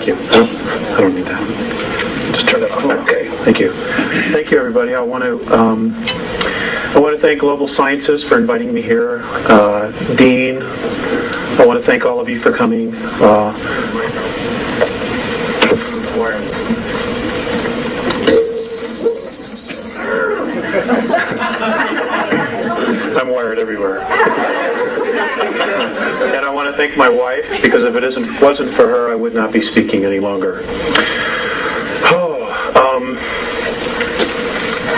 Thank you. I don't need that. Just turn it off. Okay. Thank you. Thank you, everybody. I want to thank Global Sciences for inviting me here. Dean, I want to thank all of you for coming. I'm wired everywhere. And I want to thank my wife, because if it wasn't for her, I would not be speaking any longer.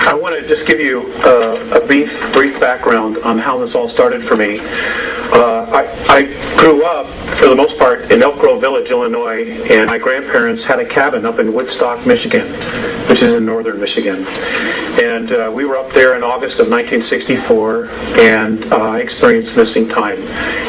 I want to just give you a brief background on how this all started for me. I grew up, for the most part, in Elk Grove Village, Illinois, and my grandparents had a cabin up in Woodstock, Michigan, which is in northern Michigan. And we were up there in August of 1964, and I experienced missing time.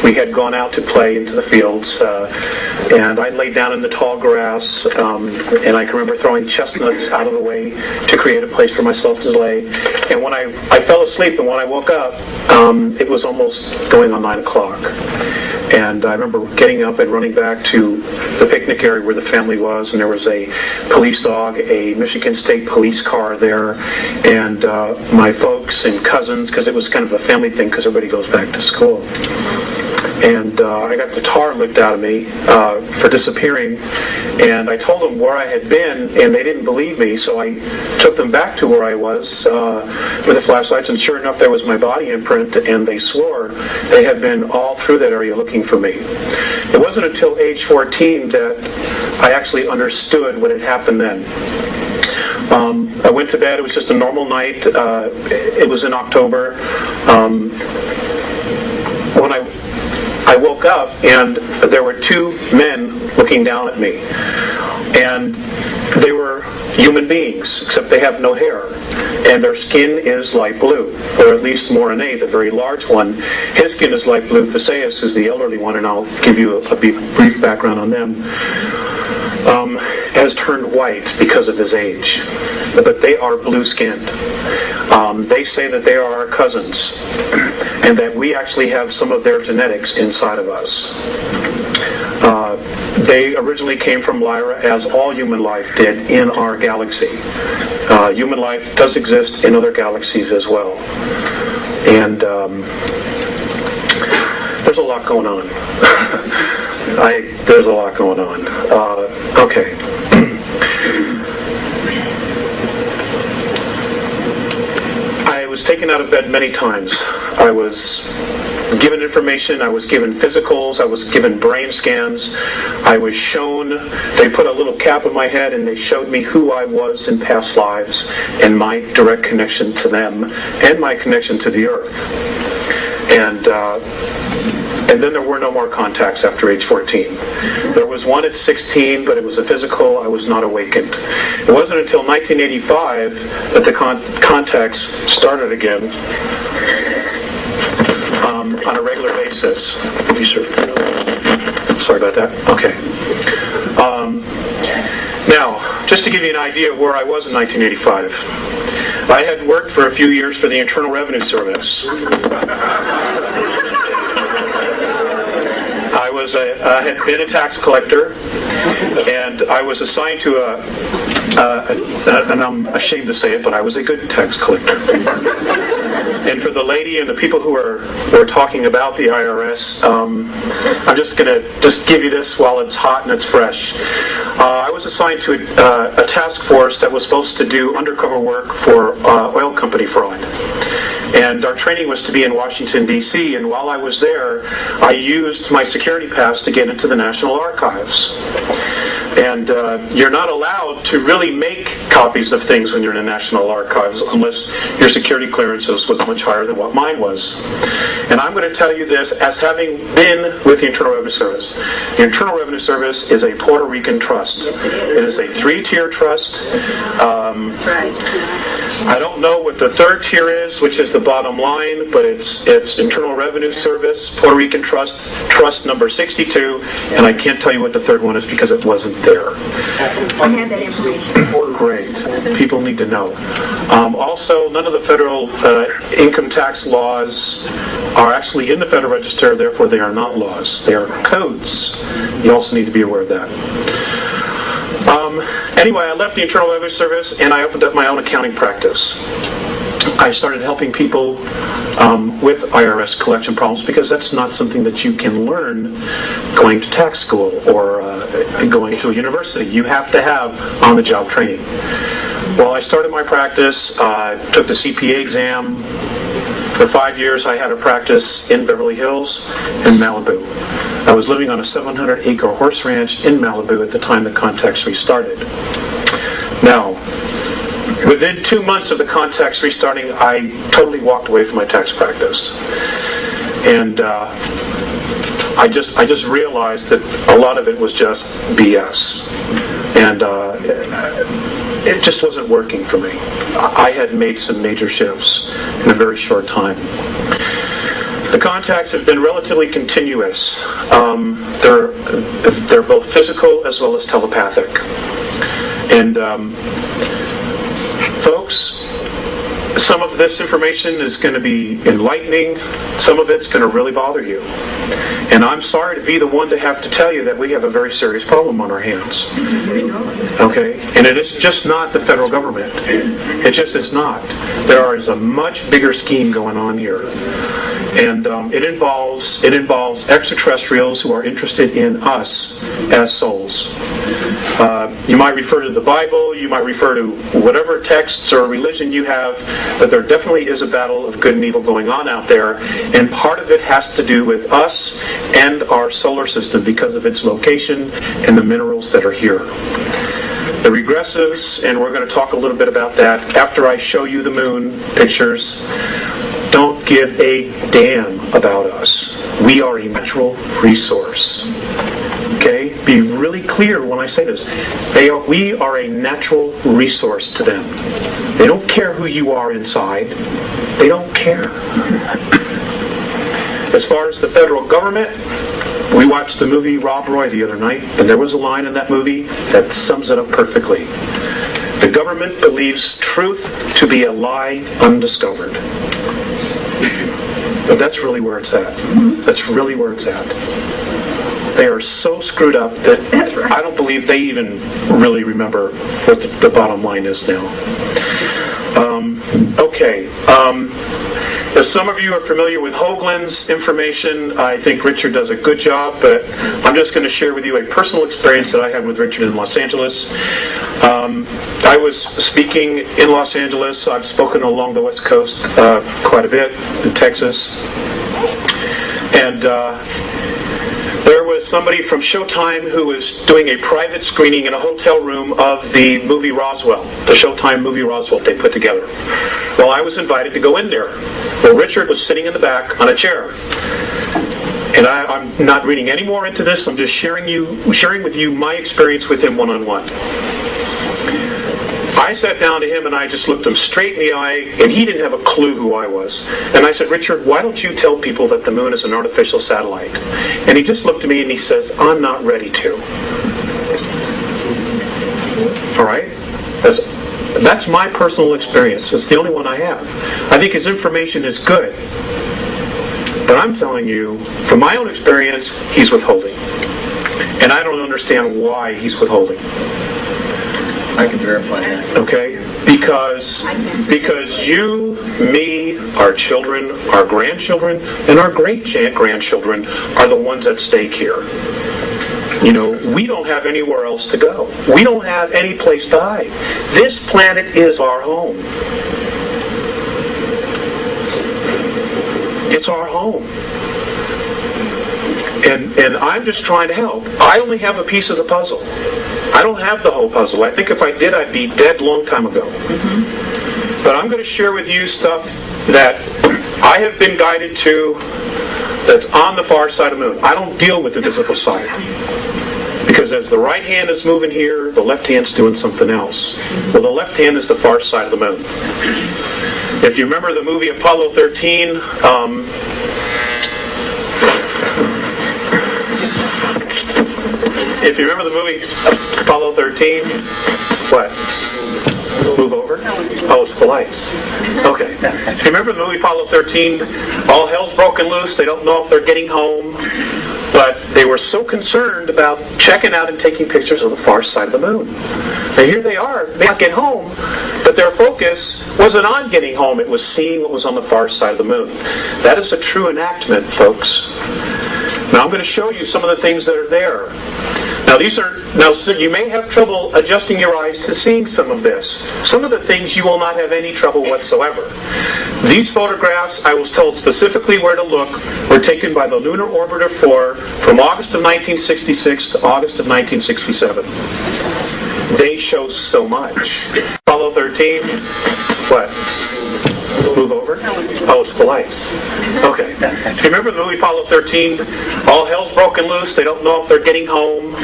We had gone out to play into the fields, and I laid down in the tall grass, and I can remember throwing chestnuts out of the way to create a place for myself to lay. And when I fell asleep, and when I woke up, it was almost going on 9 o'clock. And I remember getting up and running back to the picnic area where the family was, and there was a police dog, a Michigan State police car there, and my folks and cousins, because it was kind of a family thing because everybody goes back to school. And I got the tar licked out of me for disappearing, and I told them where I had been, and they didn't believe me, so I took them back to where I was with the flashlights, and sure enough, there was my body imprint, and they swore they had been all through that area looking for me. It wasn't until age 14 that I actually understood what had happened then. I went to bed. It was just a normal night. It was in October. When I woke up, and there were two men looking down at me. And they were human beings, except they have no hair. And their skin is light blue, or at least Morine, the very large one. His skin is light blue. Phaseus is the elderly one, and I'll give you a brief background on them. Has turned white because of his age, but they are blue-skinned. They say that they are our cousins, and that we actually have some of their genetics inside of us. They originally came from Lyra, as all human life did in our galaxy. Human life does exist in other galaxies as well, and there's a lot going on. There's a lot going on. Okay. I was taken out of bed many times. I was given information, I was given physicals, I was given brain scans, I was shown, they put a little cap on my head and they showed me who I was in past lives and my direct connection to them and my connection to the earth. And then there were no more contacts after age 14. There was one at 16, but it was a physical. I was not awakened. It wasn't until 1985 that the contacts started again on a regular basis. Sorry about that. Okay. Now, just to give you an idea of where I was in 1985, I had worked for a few years for the Internal Revenue Service. I had been a tax collector, and I was assigned to and I'm ashamed to say it, but I was a good tax collector. And for the lady and the people who were talking about the IRS, I'm just going to give you this while it's hot and it's fresh. I was assigned to a task force that was supposed to do undercover work for oil company fraud. And our training was to be in Washington, D.C., and while I was there, I used my security pass to get into the National Archives. And you're not allowed to really make copies of things when you're in the National Archives unless your security clearances was much higher than what mine was. And I'm going to tell you this as having been with the Internal Revenue Service. The Internal Revenue Service is a Puerto Rican trust. It is a 3-tier trust. I don't know what the third tier is, which is the bottom line, but it's Internal Revenue Service, Puerto Rican Trust, Trust number 62, and I can't tell you what the third one is because it wasn't there. I have that information. Great. People need to know. Also, none of the federal income tax laws are actually in the Federal Register, therefore they are not laws. They are codes. You also need to be aware of that. Anyway, I left the Internal Revenue Service and I opened up my own accounting practice. I started helping people with IRS collection problems because that's not something that you can learn going to tax school or going to a university. You have to have on-the-job training. Well, I started my practice, took the CPA exam. For 5 years, I had a practice in Beverly Hills and Malibu. I was living on a 700-acre horse ranch in Malibu at the time the context restarted. Now, within 2 months of the context restarting, I totally walked away from my tax practice. And I just realized that a lot of it was just BS. And it just wasn't working for me. I had made some major shifts in a very short time. The contacts have been relatively continuous. They're both physical as well as telepathic. And folks, some of this information is going to be enlightening. Some of it's going to really bother you. And I'm sorry to be the one to have to tell you that we have a very serious problem on our hands. Okay? And it is just not the federal government. It just is not. There is a much bigger scheme going on here. And it involves extraterrestrials who are interested in us as souls. You might refer to the Bible, you might refer to whatever texts or religion you have, but there definitely is a battle of good and evil going on out there, and part of it has to do with us and our solar system because of its location and the minerals that are here. The regressives, and we're going to talk a little bit about that after I show you the moon pictures, don't give a damn about us. We are a natural resource. Okay? Be really clear when I say this. We are a natural resource to them. They don't care who you are inside. They don't care. As far as the federal government, we watched the movie Rob Roy the other night, and there was a line in that movie that sums it up perfectly. The government believes truth to be a lie undiscovered. But that's really where it's at. That's really where it's at. They are so screwed up that I don't believe they even really remember what the bottom line is now. Okay. If some of you are familiar with Hoagland's information, I think Richard does a good job, but I'm just going to share with you a personal experience that I had with Richard in Los Angeles. I was speaking in Los Angeles. I've spoken along the West Coast quite a bit, in Texas. And there was somebody from Showtime who was doing a private screening in a hotel room of the movie Roswell, the Showtime movie Roswell they put together. Well, I was invited to go in there. Well, Richard was sitting in the back on a chair. And I'm not reading any more into this. I'm just sharing with you my experience with him one-on-one. I sat down to him and I just looked him straight in the eye, and he didn't have a clue who I was. And I said, Richard, why don't you tell people that the moon is an artificial satellite? And he just looked at me and he says, I'm not ready to. All right? That's my personal experience. It's the only one I have. I think his information is good. But I'm telling you, from my own experience, he's withholding. And I don't understand why he's withholding. I can verify that. Okay? Because you, me, our children, our grandchildren, and our great-grandchildren are the ones at stake here. You know, we don't have anywhere else to go. We don't have any place to hide. This planet is our home. It's our home. And I'm just trying to help. I only have a piece of the puzzle. I don't have the whole puzzle. I think if I did, I'd be dead a long time ago. But I'm going to share with you stuff that I have been guided to that's on the far side of the moon. I don't deal with the visible side. Because as the right hand is moving here, the left hand's doing something else. Well, the left hand is the far side of the moon. If you remember the movie Apollo 13, if you remember the movie Apollo 13, what? Move over? Oh, it's the lights. Okay. If you remember the movie Apollo 13, all hell's broken loose. They don't know if they're getting home. But they were so concerned about checking out and taking pictures of the far side of the moon. And here they are, they can't get home, but their focus wasn't on getting home, it was seeing what was on the far side of the moon. That is a true enactment, folks. Now I'm going to show you some of the things that are there. Now so you may have trouble adjusting your eyes to seeing some of this. Some of the things you will not have any trouble whatsoever. These photographs, I was told specifically where to look, were taken by the Lunar Orbiter 4 from August of 1966 to August of 1967. They show so much. Apollo 13, what? Move over? Oh, it's the lights. Okay. Do you remember the movie Apollo 13? All hell's broken loose. They don't know if they're getting home.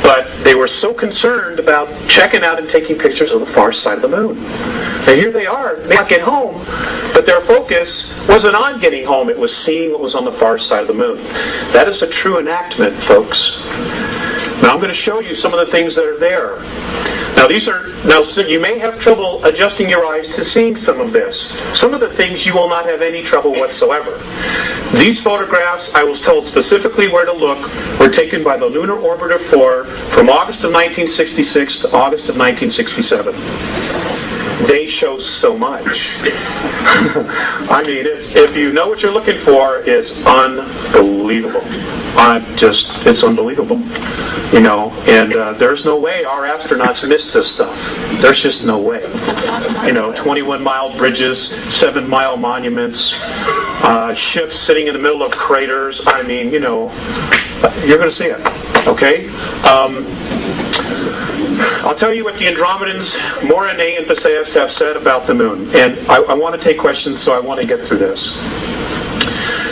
But they were so concerned about checking out and taking pictures of the far side of the moon. And here they are. They can't get home. But their focus wasn't on getting home. It was seeing what was on the far side of the moon. That is a true enactment, folks. Now I'm going to show you some of the things that are there. Now so you may have trouble adjusting your eyes to seeing some of this. Some of the things you will not have any trouble whatsoever. These photographs, I was told specifically where to look, were taken by the Lunar Orbiter 4 from August of 1966 to August of 1967. They show so much. I mean, if you know what you're looking for, it's unbelievable. It's unbelievable. You know, and there's no way our astronauts miss this stuff. There's just no way. You know, 21-mile bridges, 7-mile monuments, ships sitting in the middle of craters. I mean, you know, you're going to see it. Okay? I'll tell you what the Andromedans, Morine, and Visayas have said about the moon. And I want to take questions, so I want to get through this.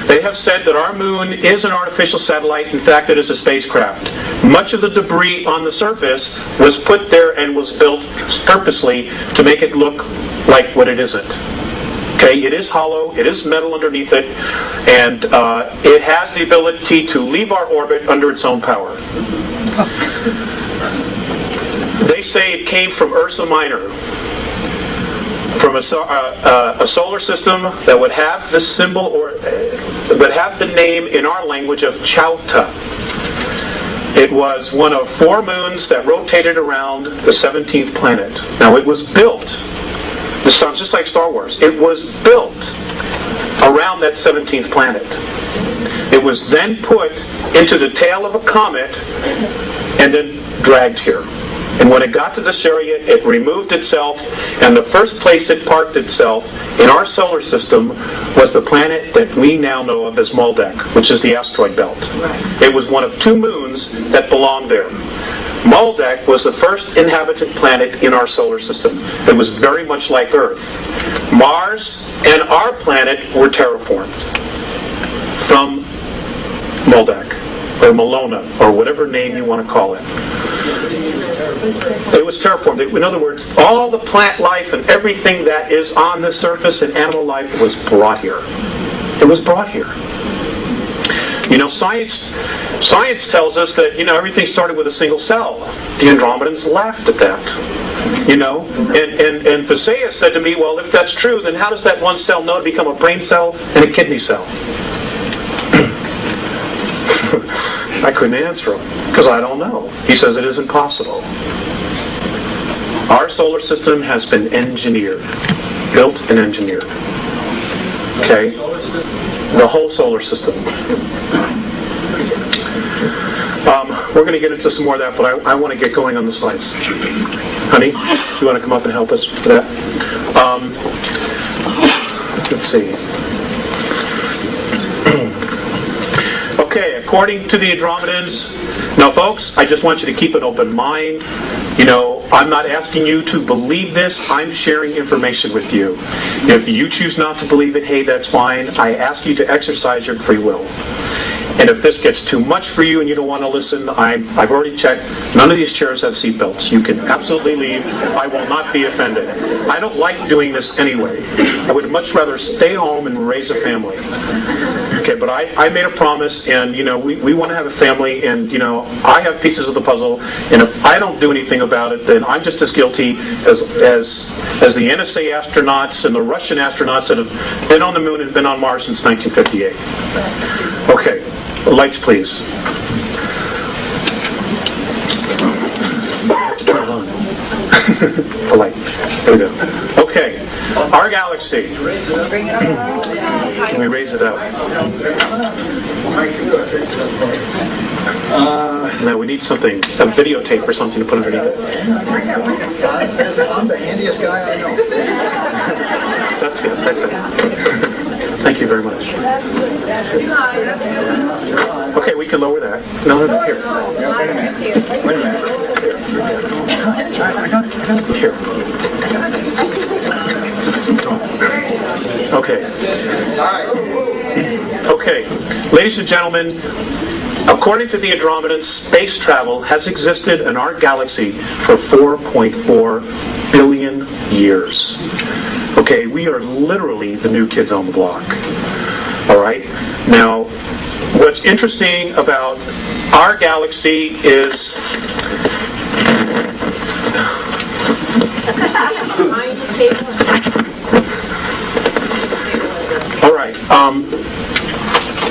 They have said that our moon is an artificial satellite. In fact, it is a spacecraft. Much of the debris on the surface was put there and was built purposely to make it look like what it isn't. Okay, it is hollow, it is metal underneath it, and it has the ability to leave our orbit under its own power. They say it came from Ursa Minor, from a solar system that would have the symbol or would have the name in our language of Chauta. It was one of 4 moons that rotated around the 17th planet. Now it was built. This sounds just like Star Wars. It was built around that 17th planet. It was then put into the tail of a comet and then dragged here. And when it got to this area, it removed itself, and the first place it parked itself in our solar system was the planet that we now know of as Maldek, which is the asteroid belt. Right. It was one of 2 moons that belonged there. Maldek was the first inhabited planet in our solar system. It was very much like Earth. Mars and our planet were terraformed from Maldek, or Malona, or whatever name you want to call it. It was terraformed. In other words, all the plant life and everything that is on the surface and animal life was brought here. It was brought here. You know, science tells us that, you know, everything started with a single cell. The Andromedans laughed at that. You know, and Visayas said to me, well, if that's true, then how does that one cell know to become a brain cell and a kidney cell? I couldn't answer him, because I don't know. He says it isn't possible. Our solar system has been engineered, built and engineered. Okay? The whole solar system. We're going to get into some more of that, but I want to get going on the slides. Honey, you want to come up and help us with that? Let's see. Okay, according to the Andromedans, now folks, I just want you to keep an open mind. You know, I'm not asking you to believe this. I'm sharing information with you. If you choose not to believe it, hey, that's fine. I ask you to exercise your free will. And if this gets too much for you and you don't want to listen, I've already checked. None of these chairs have seat belts. You can absolutely leave. I will not be offended. I don't like doing this anyway. I would much rather stay home and raise a family. Okay, but I made a promise, and, you know, we want to have a family, and, you know, I have pieces of the puzzle, and if I don't do anything about it, then I'm just as guilty as the NSA astronauts and the Russian astronauts that have been on the moon and been on Mars since 1958. Okay. Lights, please. Turn it on. The light. There we go. Okay. Our galaxy. Let me raise it up. Now we need something, a videotape or something to put underneath it. I'm the handiest guy I know. That's it. That's it. Thank you very much. Okay, we can lower that. No, here. Yeah, wait a minute. I got it. Here. Okay. Okay. Ladies and gentlemen, according to the Andromedans, space travel has existed in our galaxy for 4.4 billion years. Okay, we are literally the new kids on the block. All right? Now, what's interesting about our galaxy is... All right.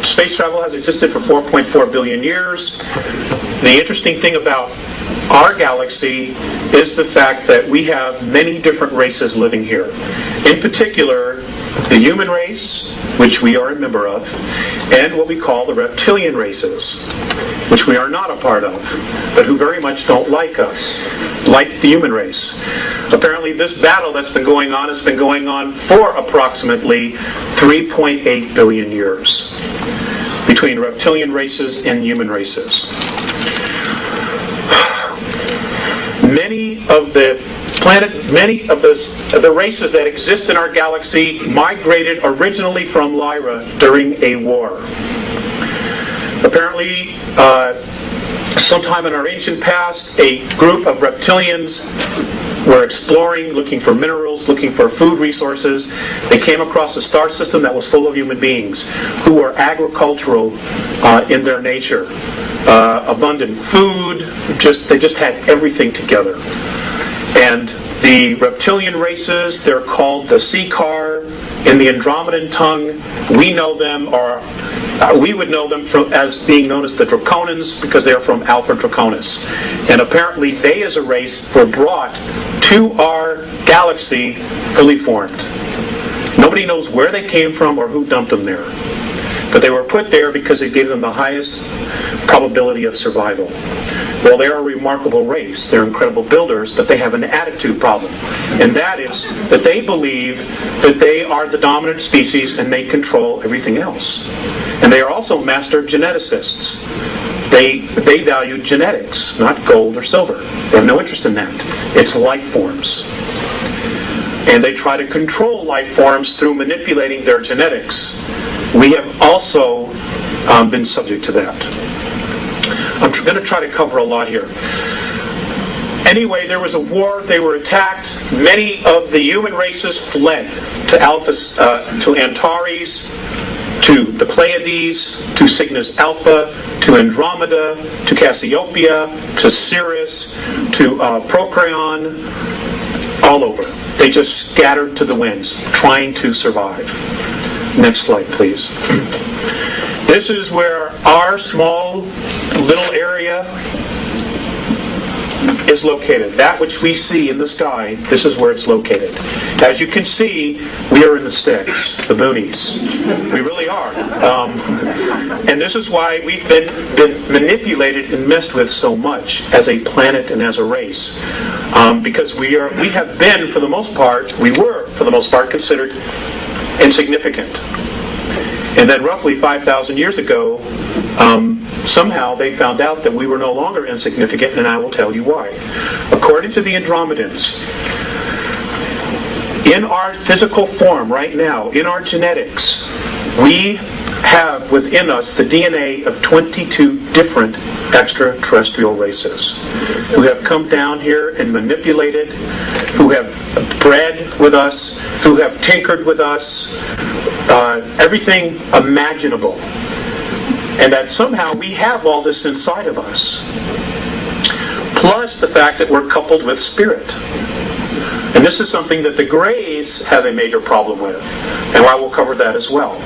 Space travel has existed for 4.4 billion years. The interesting thing about our galaxy is the fact that we have many different races living here. In particular, the human race, which we are a member of, and what we call the reptilian races, which we are not a part of, but who very much don't like us, like the human race. Apparently this battle that's been going on has been going on for approximately 3.8 billion years between reptilian races and human races. Many of the races that exist in our galaxy migrated originally from Lyra during a war. Apparently, sometime in our ancient past, a group of reptilians were exploring, looking for minerals, looking for food resources. They came across a star system that was full of human beings who were agricultural in their nature. Abundant food, they just had everything together. And the reptilian races, they're called the Seekar. In the Andromedan tongue, we know them, or we would know them as being known as the Draconans, because they are from Alpha Draconis. And apparently they, as a race, were brought to our galaxy fully formed. Nobody knows where they came from or who dumped them there. But they were put there because it gave them the highest probability of survival. Well, they're a remarkable race. They're incredible builders, but they have an attitude problem. And that is that they believe that they are the dominant species and they control everything else. And they are also master geneticists. They value genetics, not gold or silver. They have no interest in that. It's life forms. And they try to control life forms through manipulating their genetics. We have also been subject to that. I'm going to try to cover a lot here. Anyway, there was a war. They were attacked. Many of the human races fled to Antares, to the Pleiades, to Cygnus Alpha, to Andromeda, to Cassiopeia, to Sirius, to Procreon, all over. They just scattered to the winds, trying to survive. Next slide, please. This is where our small little area is located. That which we see in the sky, this is where it's located. As you can see, we are in the sticks, the boonies. We really are. And this is why we've been manipulated and messed with so much as a planet and as a race. Because we have been, for the most part, considered insignificant. And then roughly 5,000 years ago, somehow they found out that we were no longer insignificant, and I will tell you why. According to the Andromedans, in our physical form right now, in our genetics, we have within us the DNA of 22 different extraterrestrial races who have come down here and manipulated, who have bred with us, who have tinkered with us, everything imaginable. And that somehow we have all this inside of us. Plus the fact that we're coupled with spirit. And this is something that the Greys have a major problem with. And I will cover that as well.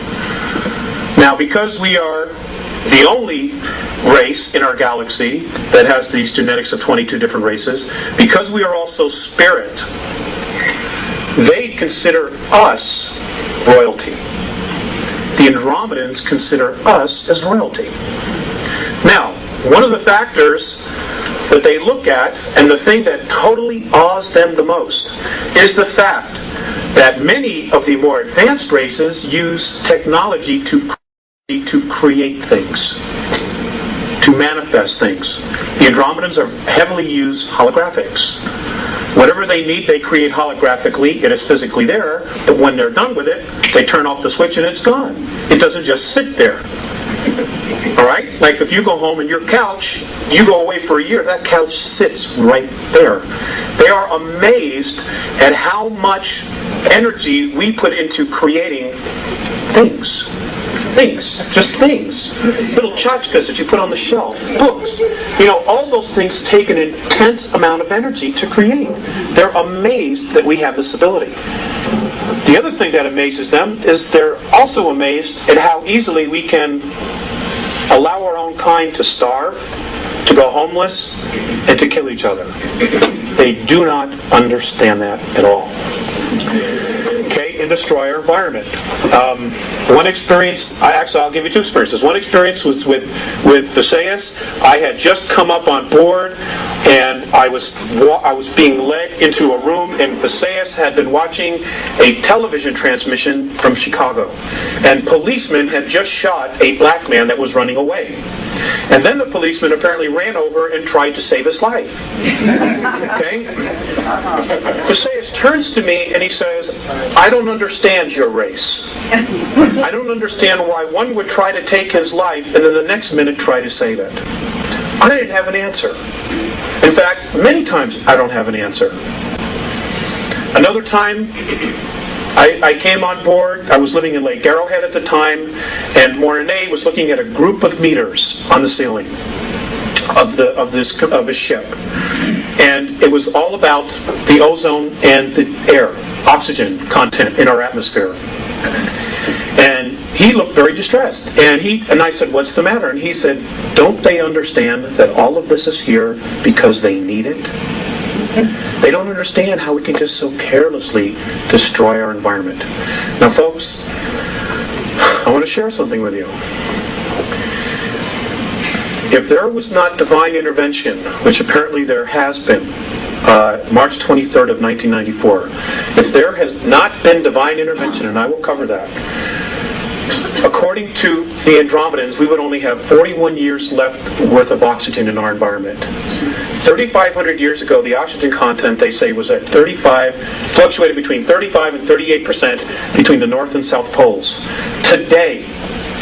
Now, because we are the only race in our galaxy that has these genetics of 22 different races, because we are also spirit, they consider us royalty. The Andromedans consider us as royalty. Now, one of the factors that they look at, and the thing that totally awes them the most, is the fact that many of the more advanced races use technology to create things, to manifest things. The Andromedans are heavily use holographics. Whatever they need, they create holographically. It is physically there, but when they're done with it, they turn off the switch and it's gone. It doesn't just sit there. All right? Like if you go home and your couch, you go away for a year, that couch sits right there. They are amazed at how much energy we put into creating things. Just things. Little tchotchkes that you put on the shelf. Books. All those things take an intense amount of energy to create. They're amazed that we have this ability. The other thing that amazes them is they're also amazed at how easily we can allow our own kind to starve, to go homeless, and to kill each other. They do not understand that at all. Okay, and destroy our environment. One experience, I'll give you two experiences. One experience was with Visayas. I had just come up on board, and I was being led into a room, and Visayas had been watching a television transmission from Chicago. And policemen had just shot a black man that was running away. And then the policeman apparently ran over and tried to save his life. Okay? Visayas turns to me and he says, I don't understand your race. I don't understand why one would try to take his life and then the next minute try to save it. I didn't have an answer. In fact, many times I don't have an answer. Another time, I came on board. I was living in Lake Arrowhead at the time, and Mornay was looking at a group of meters on the ceiling of his ship, and it was all about the ozone and the air, oxygen content in our atmosphere. And he looked very distressed, and I said, "What's the matter?" And he said, "Don't they understand that all of this is here because they need it? They don't understand how we can just so carelessly destroy our environment." Now, folks, I want to share something with you. If there was not divine intervention, which apparently there has been, March 23rd of 1994, if there has not been divine intervention, and I will cover that, according to the Andromedans, we would only have 41 years left worth of oxygen in our environment. 3,500 years ago, the oxygen content, they say, was at 35, fluctuated between 35 and 38% between the North and South Poles. Today,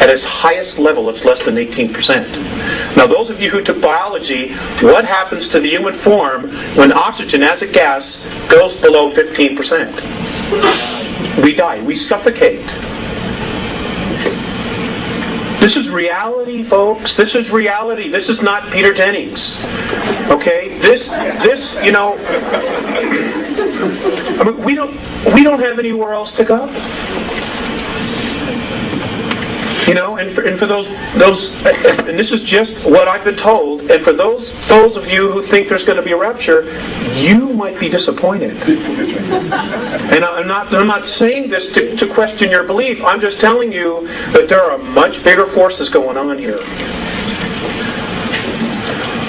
at its highest level, it's less than 18%. Now, those of you who took biology, what happens to the human form when oxygen as a gas goes below 15%? We die. We suffocate. This is reality, folks. This is reality. This is not Peter Jennings. Okay? This, I mean, we don't have anywhere else to go. And for those, and this is just what I've been told. And for those of you who think there's going to be a rapture, you might be disappointed. And I'm not saying this to question your belief. I'm just telling you that there are much bigger forces going on here.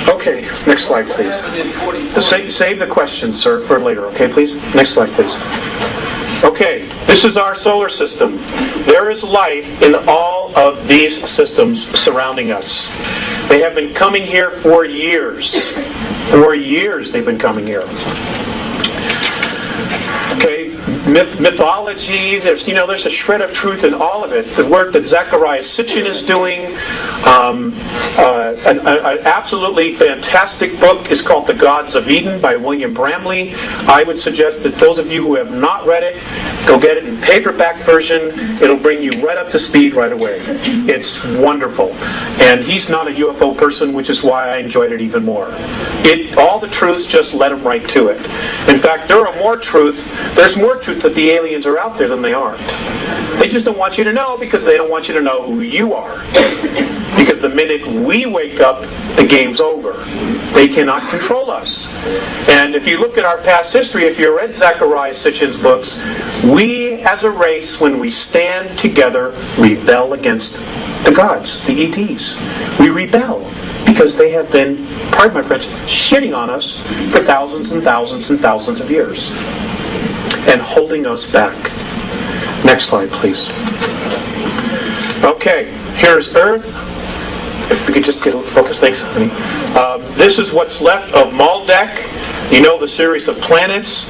Okay, next slide, please. Save the question, sir, for later. Okay, please. Next slide, please. Okay, this is our solar system. There is life in all of these systems surrounding us. They have been coming here for years. For years they've been coming here. Okay, mythology, there's a shred of truth in all of it. The work that Zechariah Sitchin is doing, an absolutely fantastic book is called The Gods of Eden by William Bramley. I would suggest that those of you who have not read it, go get it in paperback version. It'll bring you right up to speed right away. It's wonderful. And he's not a UFO person, which is why I enjoyed it even more. All the truths, just let him right to it. In fact, there's more truth that the aliens are out there than they aren't. They just don't want you to know because they don't want you to know who you are. Because because the minute we wake up, the game's over. They cannot control us. And if you look at our past history, if you read Zecharia Sitchin's books, we as a race, when we stand together, rebel against the gods, the ETs. We rebel because they have been, pardon my French, shitting on us for thousands and thousands and thousands of years and holding us back. Next slide, please. Okay, here's Earth. If we could just get a focus, thanks, honey. This is what's left of Maldek. You know the series of planets.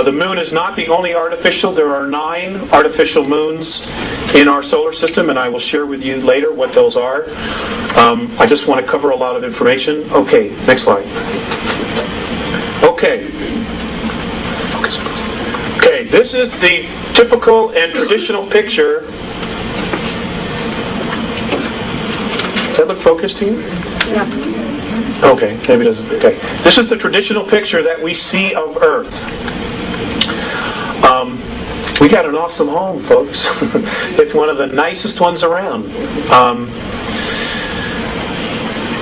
The moon is not the only artificial. There are 9 artificial moons in our solar system, and I will share with you later what those are. I just want to cover a lot of information. Okay, next slide. Okay. Okay, this is the typical and traditional picture. Does that look focused to you? Yeah. Okay, maybe it doesn't. Okay. This is the traditional picture that we see of Earth. We got an awesome home, folks. It's one of the nicest ones around.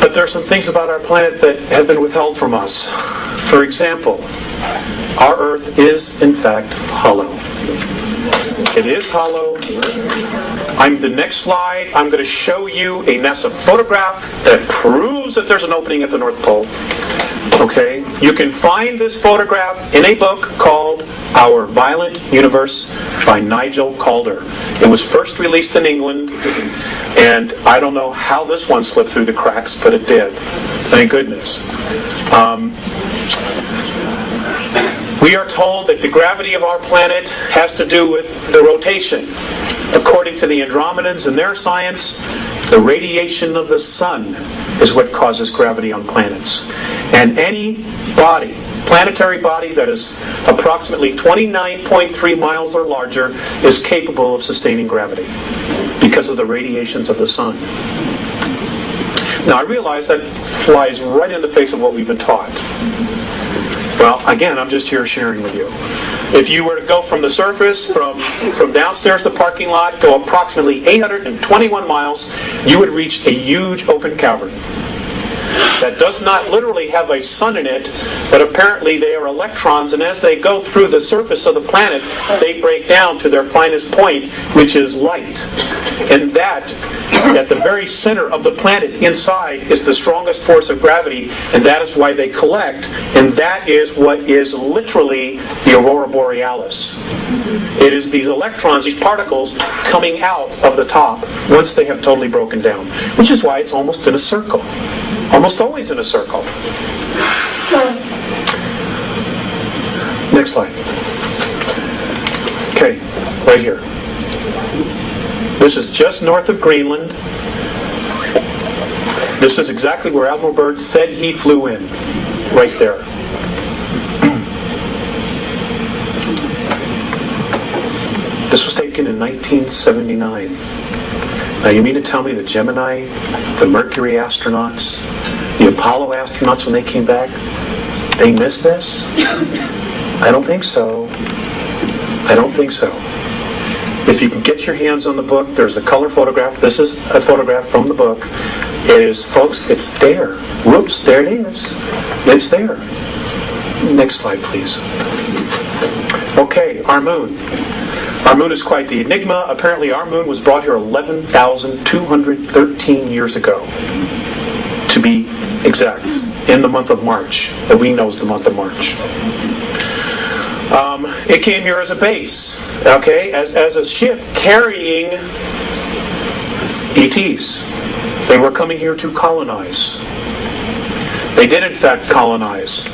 But there are some things about our planet that have been withheld from us. For example, our Earth is, in fact, hollow. It is hollow. The next slide, I'm going to show you a NASA photograph that proves that there's an opening at the North Pole. Okay? You can find this photograph in a book called Our Violent Universe by Nigel Calder. It was first released in England, and I don't know how this one slipped through the cracks, but it did. Thank goodness. We are told that the gravity of our planet has to do with the rotation. According to the Andromedans and their science, the radiation of the sun is what causes gravity on planets. And any body, planetary body that is approximately 29.3 miles or larger is capable of sustaining gravity because of the radiations of the sun. Now I realize that flies right in the face of what we've been taught. Well, again, I'm just here sharing with you. If you were to go from the surface, from downstairs to the parking lot, go approximately 821 miles, you would reach a huge open cavern. That does not literally have a sun in it, but apparently they are electrons, and as they go through the surface of the planet, they break down to their finest point, which is light. And that, at the very center of the planet inside, is the strongest force of gravity, and that is why they collect, and that is what is literally the aurora borealis. It is these electrons, these particles, coming out of the top once they have totally broken down, which is why it's almost in a circle. Almost always in a circle. Next slide. Okay, right here. This is just north of Greenland. This is exactly where Admiral Byrd said he flew in. Right there. This was taken in 1979. Now you mean to tell me the Gemini, the Mercury astronauts, the Apollo astronauts when they came back, they missed this? I don't think so. I don't think so. If you can get your hands on the book, there's a color photograph. This is a photograph from the book. It is, folks, it's there. Whoops, there it is. It's there. Next slide, please. Okay, our moon. Our moon is quite the enigma. Apparently our moon was brought here 11,213 years ago, to be exact, in the month of March, that we know is the month of March. It came here as a base, okay, as a ship carrying ETs. They were coming here to colonize. They did in fact colonize.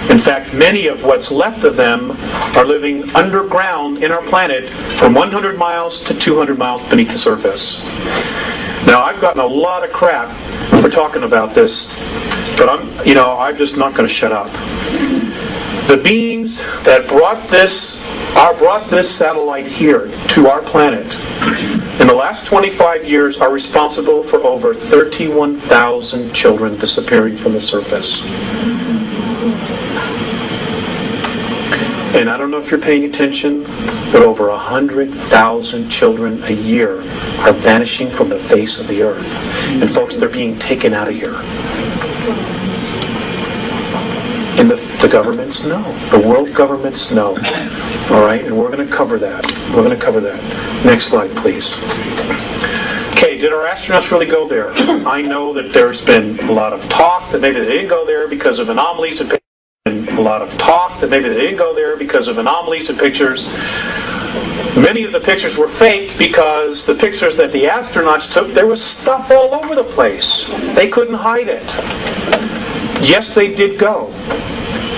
In fact, many of what's left of them are living underground in our planet from 100 miles to 200 miles beneath the surface. Now, I've gotten a lot of crap for talking about this, but I'm just not going to shut up. The beings that brought this satellite here to our planet in the last 25 years are responsible for over 31,000 children disappearing from the surface. And I don't know if you're paying attention, but over 100,000 children a year are vanishing from the face of the earth. And folks, they're being taken out of here. And the governments know. The world governments know. All right, and we're going to cover that. We're going to cover that. Next slide, please. Okay, did our astronauts really go there? I know that there's been a lot of talk that maybe they didn't go there because of anomalies and a lot of talk that maybe they didn't go there because of anomalies and pictures. Many of the pictures were fake because the pictures that the astronauts took, there was stuff all over the place. They couldn't hide it. Yes, they did go.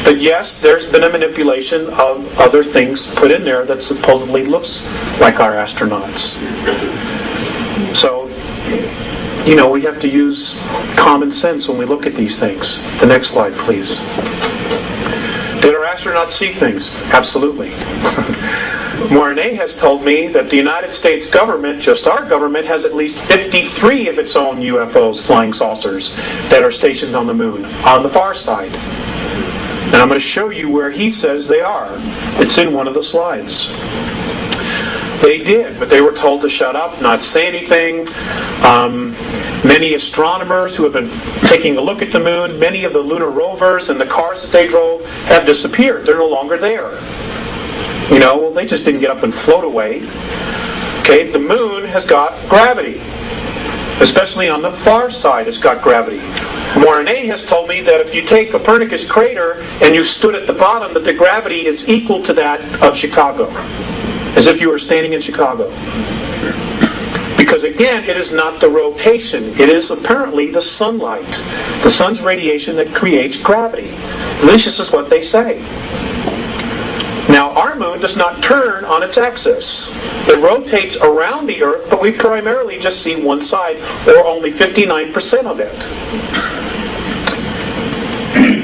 But yes, there's been a manipulation of other things put in there that supposedly looks like our astronauts. So, we have to use common sense when we look at these things. The next slide, please. Did our astronauts see things? Absolutely. Mornay has told me that the United States government, just our government, has at least 53 of its own UFOs, flying saucers, that are stationed on the moon, on the far side. And I'm going to show you where he says they are. It's in one of the slides. They did, but they were told to shut up, not say anything. Many astronomers who have been taking a look at the moon, many of the lunar rovers and the cars that they drove have disappeared. They're no longer there. They just didn't get up and float away. Okay, the moon has got gravity. Especially on the far side, it's got gravity. Mornay has told me that if you take Copernicus crater and you stood at the bottom, that the gravity is equal to that of Chicago. As if you were standing in Chicago. Because again, it is not the rotation. It is apparently the sunlight. The sun's radiation that creates gravity. This is what they say. Now, our moon does not turn on its axis. It rotates around the Earth, but we primarily just see one side, or only 59% of it.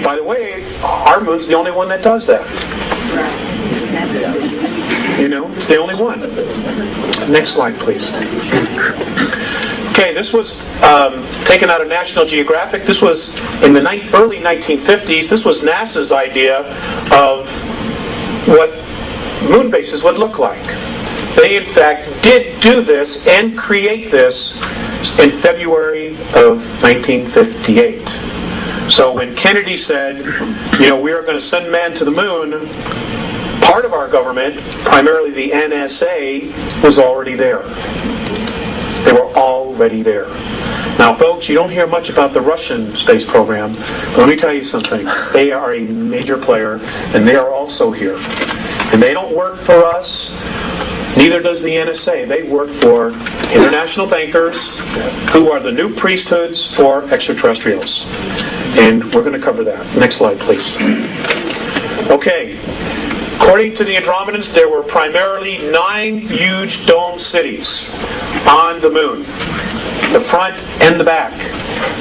By the way, our moon's the only one that does that. It's the only one. Next slide, please. Okay, this was taken out of National Geographic. This was in the early 1950s. This was NASA's idea of what moon bases would look like. They, in fact, did do this and create this in February of 1958. So when Kennedy said, we are going to send man to the moon, part of our government, primarily the NSA, was already there. They were already there. Now, folks, you don't hear much about the Russian space program, but let me tell you something. They are a major player, and they are also here. And they don't work for us, neither does the NSA. They work for international bankers who are the new priesthoods for extraterrestrials. And we're going to cover that. Next slide, please. Okay. According to the Andromedans, there were primarily 9 huge dome cities on the moon, the front and the back.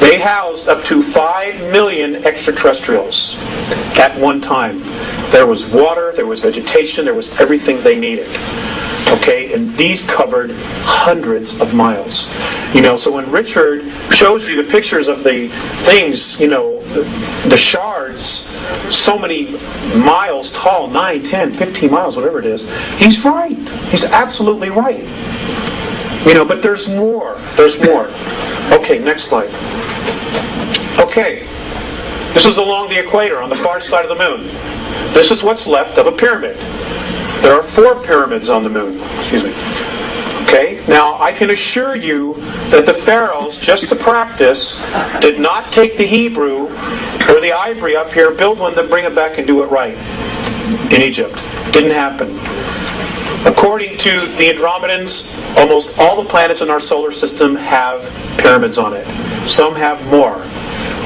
They housed up to 5 million extraterrestrials at one time. There was water, there was vegetation, there was everything they needed. Okay, and these covered hundreds of miles. So when Richard shows you the pictures of the things, the shards, so many miles tall, 9, 10, 15 miles, whatever it is, he's right. He's absolutely right. But there's more. There's more. Okay, next slide. Okay, this is along the equator on the far side of the moon. This is what's left of a pyramid. There are 4 pyramids on the moon. Excuse me. Okay, now I can assure you that the pharaohs, just to practice, did not take the Hebrew or the ivory up here, build one, then bring it back and do it right in Egypt. Didn't happen. According to the Andromedans, almost all the planets in our solar system have pyramids on it. Some have more.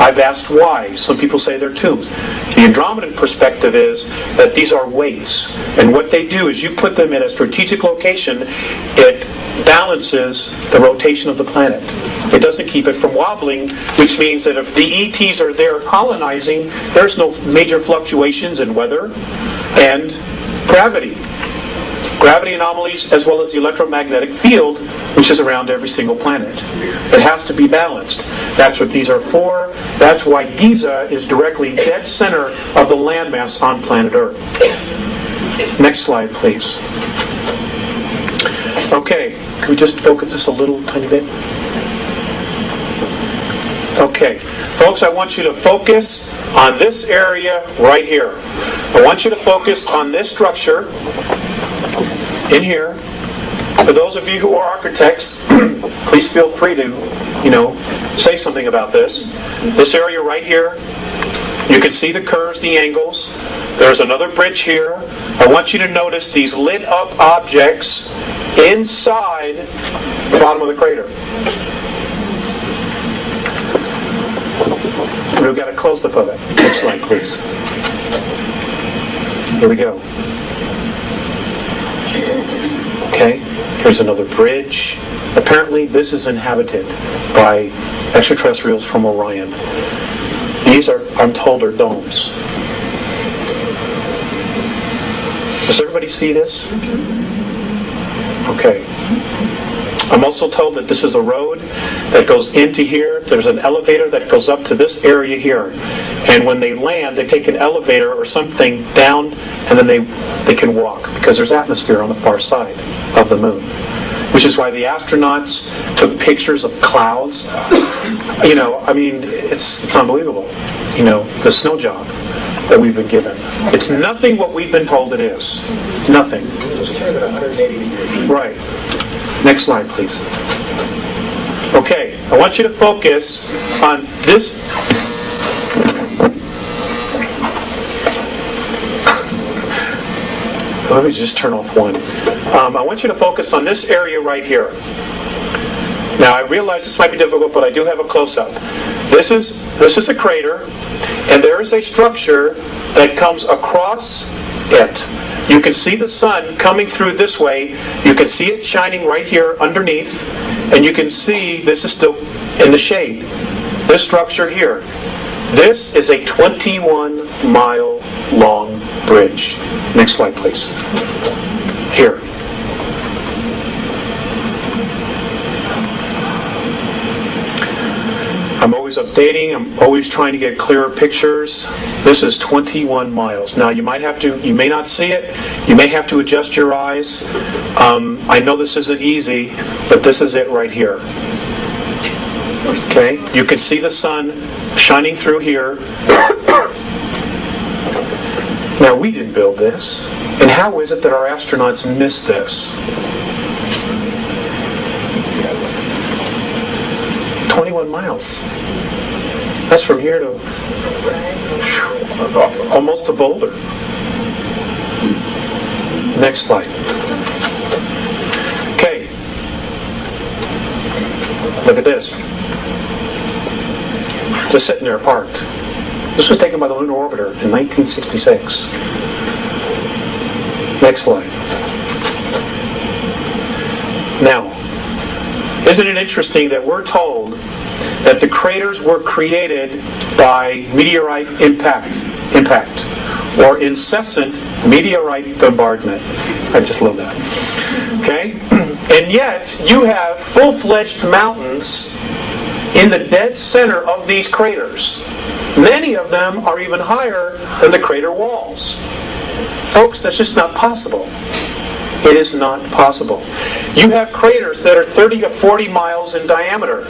I've asked why. Some people say they're tombs. The Andromedan perspective is that these are weights. And what they do is you put them in a strategic location, it balances the rotation of the planet. It doesn't keep it from wobbling, which means that if the ETs are there colonizing, there's no major fluctuations in weather and gravity. Gravity anomalies as well as the electromagnetic field, which is around every single planet. It has to be balanced. That's what these are for. That's why Giza is directly dead center of the landmass on planet Earth. Next slide, please. Okay, can we just focus this a little tiny bit? Okay, folks, I want you to focus on this area right here. I want you to focus on this structure in here. For those of you who are architects, please feel free to, say something about this. This area right here, you can see the curves, the angles. There's another bridge here. I want you to notice these lit up objects inside the bottom of the crater. We've got a close-up of it. Next slide, please. Here we go. Okay, here's another bridge. Apparently this is inhabited by extraterrestrials from Orion. These are, I'm told, are domes. Does everybody see this? Okay. I'm also told that this is a road that goes into here. There's an elevator that goes up to this area here. And when they land, they take an elevator or something down, and then they can walk, because there's atmosphere on the far side of the moon. Which is why the astronauts took pictures of clouds. It's unbelievable. The snow job that we've been given. It's nothing what we've been told it is. Nothing. Right. Next slide, please. Okay, I want you to focus on this. Let me just turn off one. I want you to focus on this area right here. Now, I realize this might be difficult, but I do have a close-up. This is a crater, and there is a structure that comes across it. You can see the sun coming through this way. You can see it shining right here underneath, and you can see this is still in the shade. This structure here. This is a 21-mile long bridge. Next slide, please. Here. I'm always updating. I'm always trying to get clearer pictures. This is 21 miles. Now, you may not see it. You may have to adjust your eyes. I know this isn't easy, but this is it right here. Okay? You can see the sun shining through here. Now, we didn't build this. And how is it that our astronauts missed this? 21 miles. That's from here to almost to Boulder. Next slide. Okay. Look at this. Just sitting there parked. This was taken by the Lunar Orbiter in 1966. Next slide. Now, isn't it interesting that we're told that the craters were created by meteorite impact, or incessant meteorite bombardment? I just love that. Okay? And yet, you have full-fledged mountains in the dead center of these craters. Many of them are even higher than the crater walls. Folks, that's just not possible. It is not possible. You have craters that are 30 to 40 miles in diameter.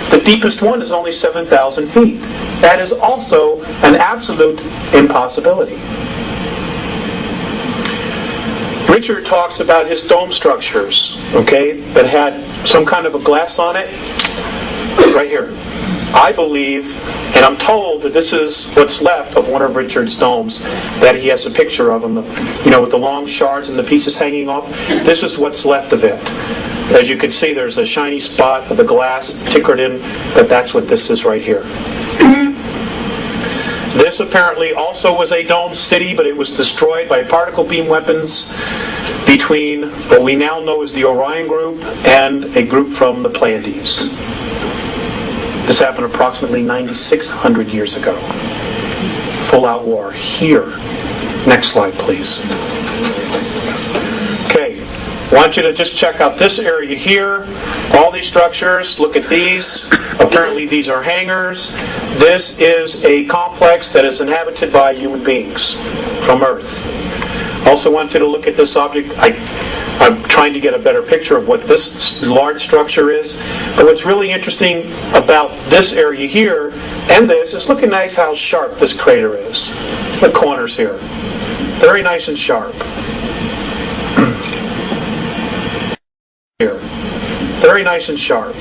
The deepest one is only 7,000 feet. That is also an absolute impossibility. Richard talks about his dome structures, okay, that had some kind of a glass on it. Right here. I believe, and I'm told that this is what's left of one of Richard's domes, that he has a picture of them, with the long shards and the pieces hanging off. This is what's left of it. As you can see, there's a shiny spot of the glass tickered in, but that's what this is right here. This apparently also was a dome city, but it was destroyed by particle beam weapons between what we now know as the Orion group and a group from the Pleiades. This happened approximately 9,600 years ago. Full-out war here. Next slide, please. Okay. I want you to just check out this area here. All these structures, look at these. Apparently these are hangars. This is a complex that is inhabited by human beings from Earth. Also want you to look at this object. I'm trying to get a better picture of what this large structure is. But what's really interesting about this area here and this is look at nice how sharp this crater is. The corners here. Very nice and sharp. Here. Very nice and sharp.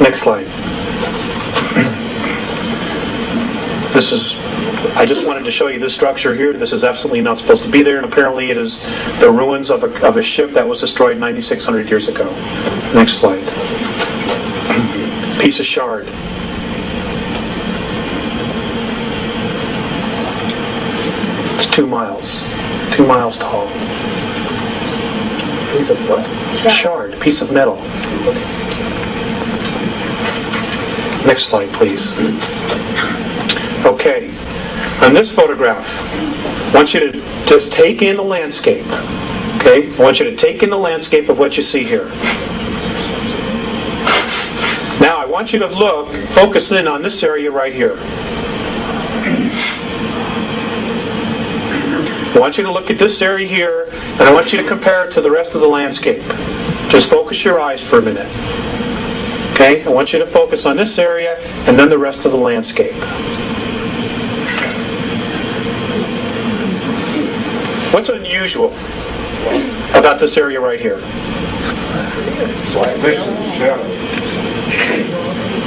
Next slide. I just wanted to show you this structure here. This is absolutely not supposed to be there, and apparently it is the ruins of a ship that was destroyed 9,600 years ago. Next slide. Piece of shard. It's 2 miles. 2 miles tall. Piece of what? Shard. Piece of metal. Next slide, please. Okay. On this photograph, I want you to just take in the landscape. Okay? I want you to take in the landscape of what you see here. Now, I want you to focus in on this area right here. I want you to look at this area here, and I want you to compare it to the rest of the landscape. Just focus your eyes for a minute. Okay? I want you to focus on this area, and then the rest of the landscape. What's unusual about this area right here?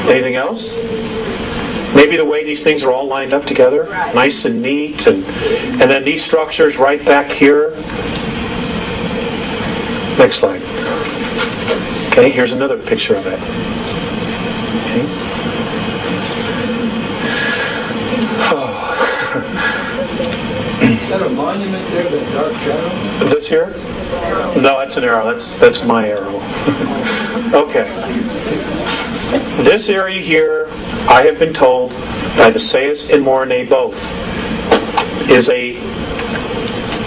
Anything else? Maybe the way these things are all lined up together, nice and neat, and then these structures right back here. Next slide. Okay, here's another picture of it. Okay. Oh. Is that a monument there, that dark shadow? This here? No, that's an arrow. That's my arrow. Okay. This area here, I have been told by the Sayas and Mornay both, is a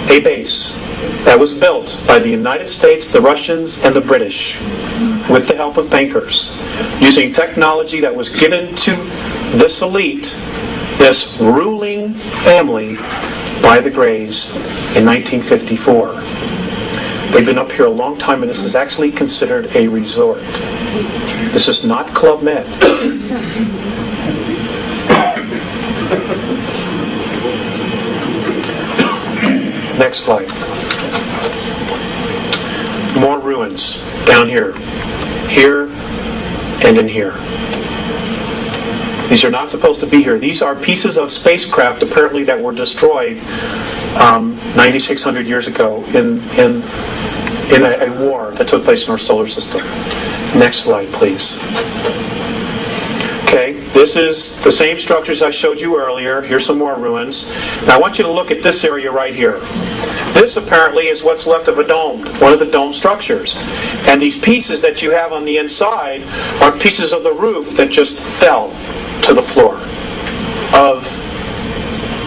base that was built by the United States, the Russians, and the British with the help of bankers, using technology that was given to this elite, this ruling family, by the Greys in 1954. They've been up here a long time, and this is actually considered a resort. This is not Club Med. Next slide. More ruins down here. Here and in here. These are not supposed to be here. These are pieces of spacecraft, apparently, that were destroyed 9,600 years ago in a war that took place in our solar system. Next slide, please. Okay, this is the same structures I showed you earlier. Here's some more ruins. Now I want you to look at this area right here. This apparently is what's left of a dome, one of the dome structures. And these pieces that you have on the inside are pieces of the roof that just fell to the floor of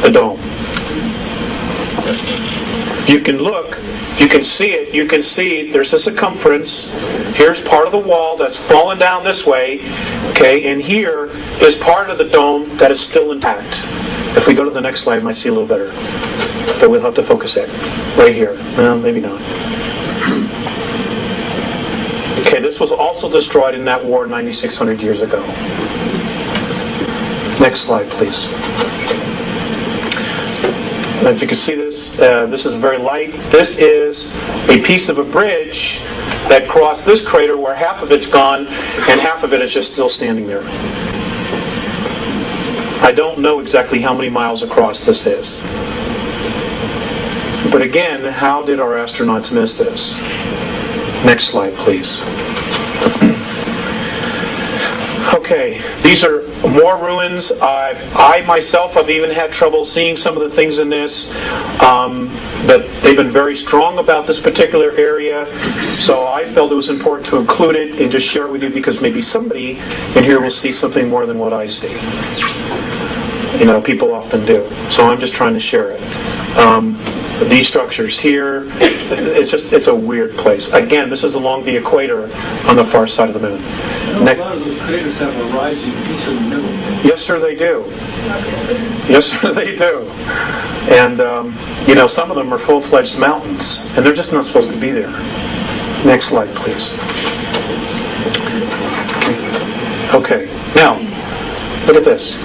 the dome. You can look, you can see it, you can see there's a circumference. Here's part of the wall that's fallen down this way, okay, and here is part of the dome that is still intact. If we go to the next slide, I might see a little better. But we'll have to focus it. Right here. Well, maybe not. Okay, this was also destroyed in that war 9,600 years ago. Next slide, please. If you can see this, this is very light. This is a piece of a bridge that crossed this crater where half of it's gone and half of it is just still standing there. I don't know exactly how many miles across this is. But again, how did our astronauts miss this? Next slide, please. Okay, these are more ruins. I myself have even had trouble seeing some of the things in this, but they've been very strong about this particular area, so I felt it was important to include it and just share it with you because maybe somebody in here will see something more than what I see. You know, people often do. So I'm just trying to share it. These structures here, it's a weird place. Again, this is along the equator on the far side of the moon. A lot of those craters have a rising piece in the middle. Yes, sir, they do. Yes, sir, they do. And, some of them are full-fledged mountains, and they're just not supposed to be there. Next slide, please. Okay, now, look at this.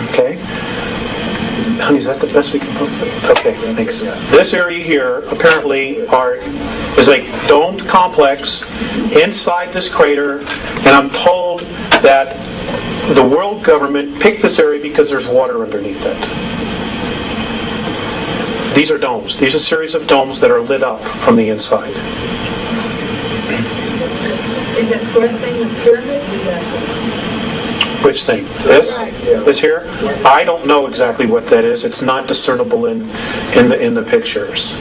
Okay. Honey, is that the best we can post it? Okay, thanks. This area here apparently is a domed complex inside this crater, and I'm told that the world government picked this area because there's water underneath it. These are domes. These are a series of domes that are lit up from the inside. Is that square thing the pyramid? Which thing? This? This here? I don't know exactly what that is. It's not discernible in the pictures.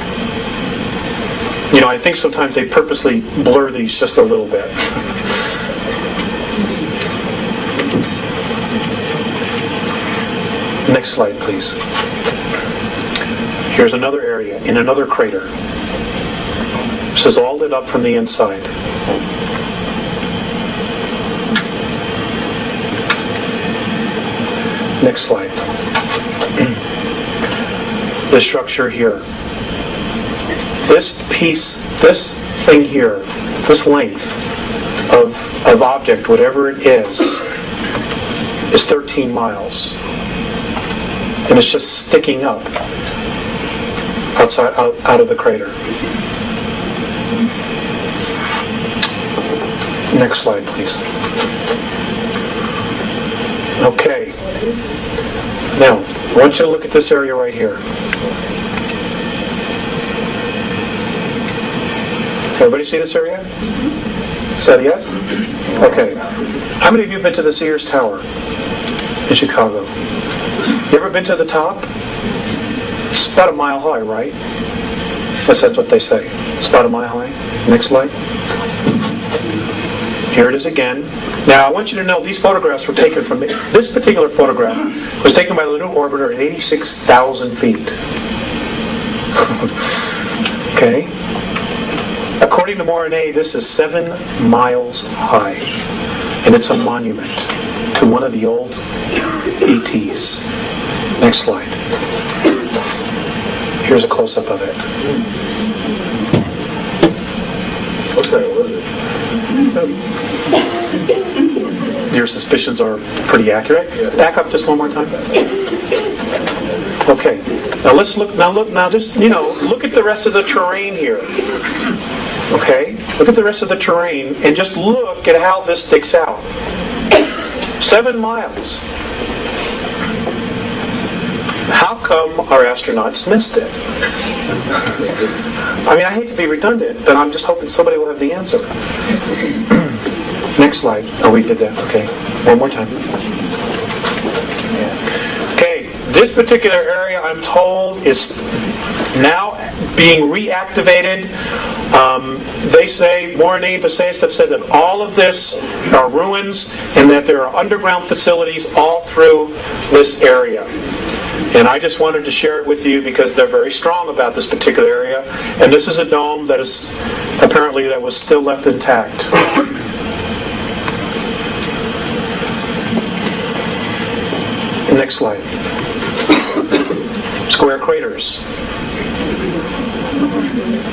I think sometimes they purposely blur these just a little bit. Next slide, please. Here's another area in another crater. This is all lit up from the inside. Next slide. This structure here. This thing here, this length of object, whatever it is 13 miles. And it's just sticking up out of the crater. Next slide, please. Okay. Now, I want you to look at this area right here. Everybody see this area? Is that a yes? Okay. How many of you have been to the Sears Tower in Chicago? You ever been to the top? It's about a mile high, right? Yes, that's what they say. It's about a mile high. Next slide. Here it is again. Now, I want you to know these photographs were taken from... This particular photograph was taken by the Lunar Orbiter at 86,000 feet. Okay? According to Morine, this is 7 miles high. And it's a monument to one of the old ETs. Next slide. Here's a close-up of it. What kind of lizard? Your suspicions are pretty accurate. Back up just one more time. Okay. Now let's look. Now just look at the rest of the terrain here. Okay. Look at the rest of the terrain and just look at how this sticks out. 7 miles. How come our astronauts missed it? I mean, I hate to be redundant, but I'm just hoping somebody will have the answer. Next slide. Oh, we did that. Okay. One more time. Okay. This particular area, I'm told, is now being reactivated. They say, Morine and Passaic have said that all of this are ruins and that there are underground facilities all through this area. And I just wanted to share it with you because they're very strong about this particular area. And this is a dome that is apparently that was still left intact. Next slide. Square craters.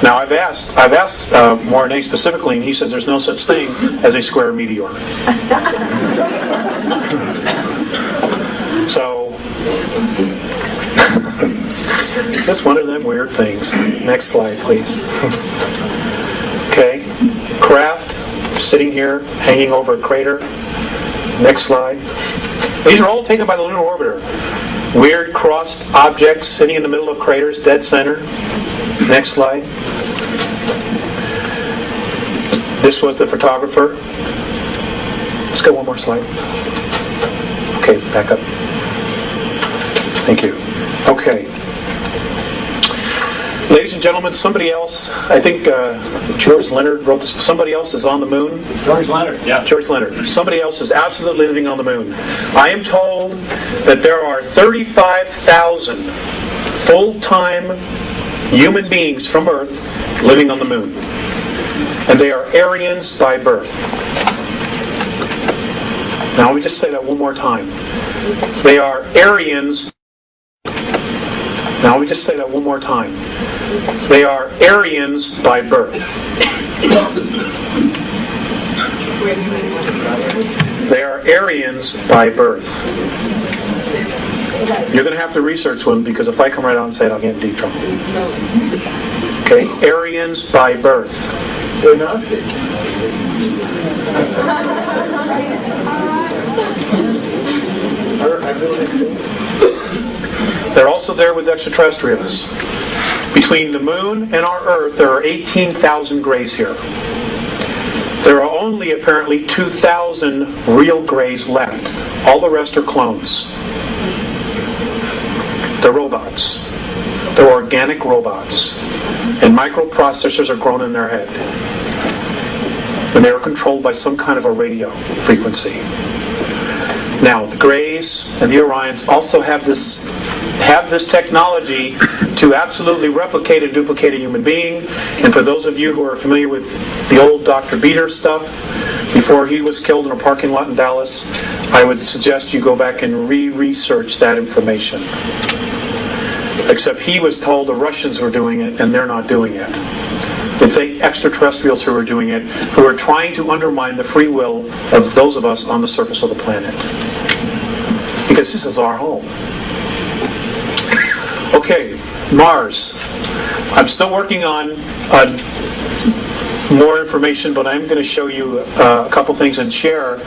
Now I've asked Morine specifically, and he says there's no such thing as a square meteor. So, just one of them weird things. Next slide, please. Okay, craft sitting here, hanging over a crater. Next slide. These are all taken by the Lunar Orbiter. Weird crossed objects sitting in the middle of craters, dead center. Next slide. This was the photographer. Let's go one more slide. Okay, back up. Thank you. Okay. Ladies and gentlemen, somebody else, I think George Leonard wrote this, somebody else is on the moon. George Leonard, yeah. George Leonard. Somebody else is absolutely living on the moon. I am told that there are 35,000 full-time human beings from Earth living on the moon. And they are Aryans by birth. Now let me just say that one more time. They are Aryans. Now let me just say that one more time. They are Aryans by birth. They are Aryans by birth. You're going to have to research one, because if I come right out and say it, I'll get in deep trouble. Okay, Aryans by birth. They're not. They're also there with extraterrestrials. Between the moon and our Earth, there are 18,000 grays here. There are only apparently 2,000 real grays left. All the rest are clones. They're robots. They're organic robots. And microprocessors are grown in their head. And they are controlled by some kind of a radio frequency. Now, the Greys and the Orions also have this technology to absolutely replicate and duplicate a human being. And for those of you who are familiar with the old Dr. Beater stuff, before he was killed in a parking lot in Dallas, I would suggest you go back and re-research that information. Except he was told the Russians were doing it, and they're not doing it. It's extraterrestrials who are doing it, who are trying to undermine the free will of those of us on the surface of the planet. Because this is our home. Okay, Mars. I'm still working on more information, but I'm going to show you a couple things and share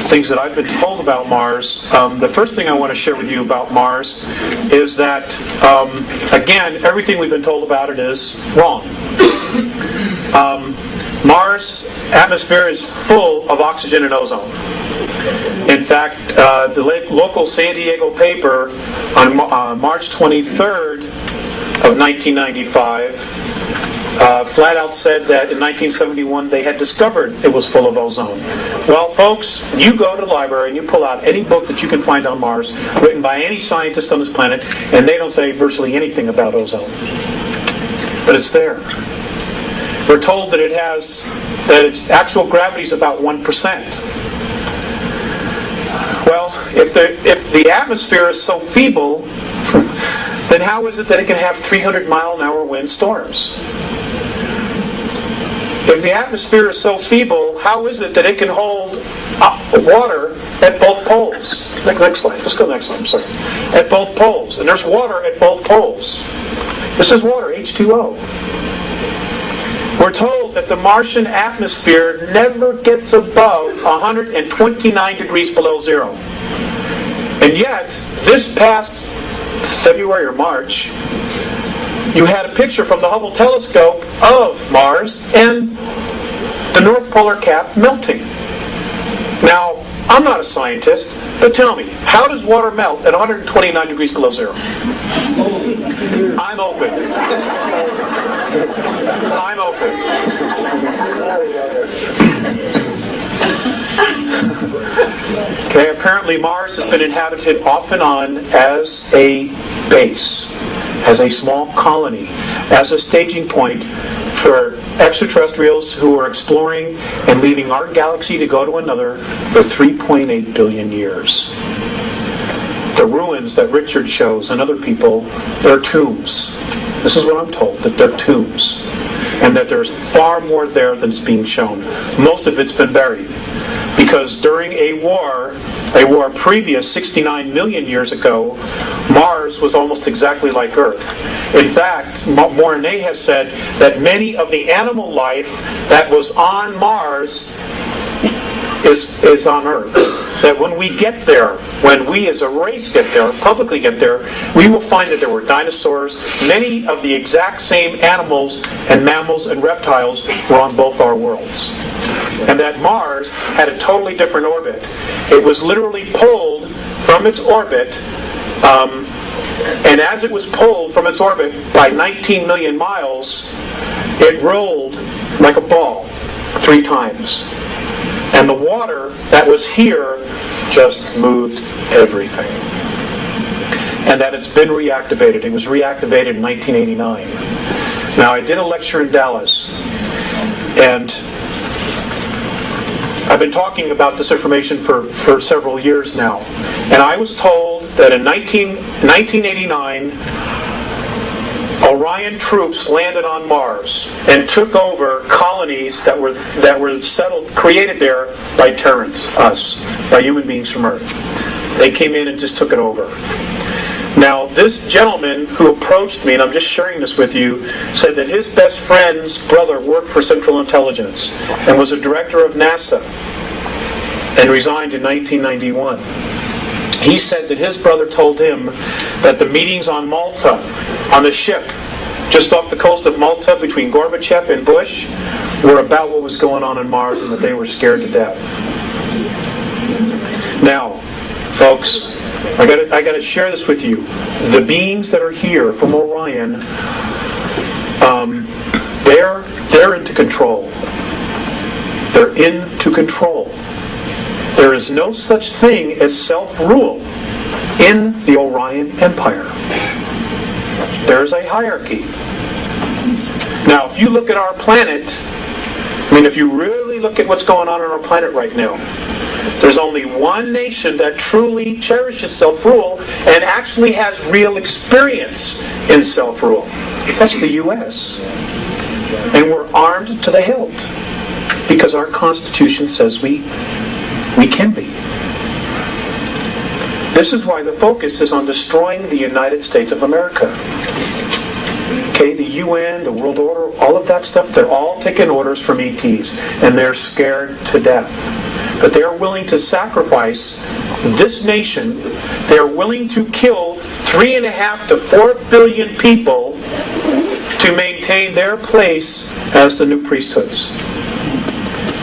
things that I've been told about Mars. The first thing I want to share with you about Mars is that, again, everything we've been told about it is wrong. Mars' atmosphere is full of oxygen and ozone. In fact, the local San Diego paper on March 23rd of 1995 flat out said that in 1971 they had discovered it was full of ozone. Well, folks, you go to the library and you pull out any book that you can find on Mars, written by any scientist on this planet, and they don't say virtually anything about ozone. But it's there. We're told that that its actual gravity is about 1%. Well, if the atmosphere is so feeble, then how is it that it can have 300-mile-an-hour wind storms? If the atmosphere is so feeble, how is it that it can hold water at both poles? Next slide. Let's go next slide. I'm sorry. At both poles. And there's water at both poles. This is water, H2O. We're told that the Martian atmosphere never gets above 129 degrees below zero. And yet, this past February or March, you had a picture from the Hubble telescope of Mars and the North Polar Cap melting. Now, I'm not a scientist, but tell me, how does water melt at 129 degrees below zero? I'm open. I'm open. Okay, apparently Mars has been inhabited off and on as a base, as a small colony, as a staging point for extraterrestrials who are exploring and leaving our galaxy to go to another for 3.8 billion years. The ruins that Richard shows and other people, they're tombs. This is what I'm told, that they're tombs. And that there's far more there than is being shown. Most of it's been buried. Because during a war previous 69 million years ago, Mars was almost exactly like Earth. In fact, Mornay has said that many of the animal life that was on Mars is on Earth. That when we get there, when we as a race get there, publicly get there, we will find that there were dinosaurs. Many of the exact same animals and mammals and reptiles were on both our worlds. And that Mars had a totally different orbit. It was literally pulled from its orbit, and as it was pulled from its orbit by 19 million miles, it rolled like a ball 3 times. And the water that was here just moved everything. And that it's been reactivated. It was reactivated in 1989. Now, I did a lecture in Dallas, and I've been talking about this information for several years now. And I was told that in 1989, Orion troops landed on Mars and took over colonies that were settled, created there by Terrans, us, by human beings from Earth. They came in and just took it over. Now, this gentleman who approached me, and I'm just sharing this with you, said that his best friend's brother worked for Central Intelligence and was a director of NASA and resigned in 1991. He said that his brother told him that the meetings on Malta, on the ship, just off the coast of Malta between Gorbachev and Bush, were about what was going on Mars and that they were scared to death. Now, folks, I got to share this with you. The beings that are here from Orion, they're into control. They're into control. There is no such thing as self-rule in the Orion Empire. There is a hierarchy. Now, if you look at our planet, if you really look at what's going on our planet right now, there's only one nation that truly cherishes self-rule and actually has real experience in self-rule. That's the U.S. And we're armed to the hilt because our Constitution says we can be. This is why the focus is on destroying the United States of America. Okay, the UN, the World Order, all of that stuff, they're all taking orders from ETs, and they're scared to death. But they're willing to sacrifice this nation. They're willing to kill 3.5 to 4 billion people to maintain their place as the new priesthoods.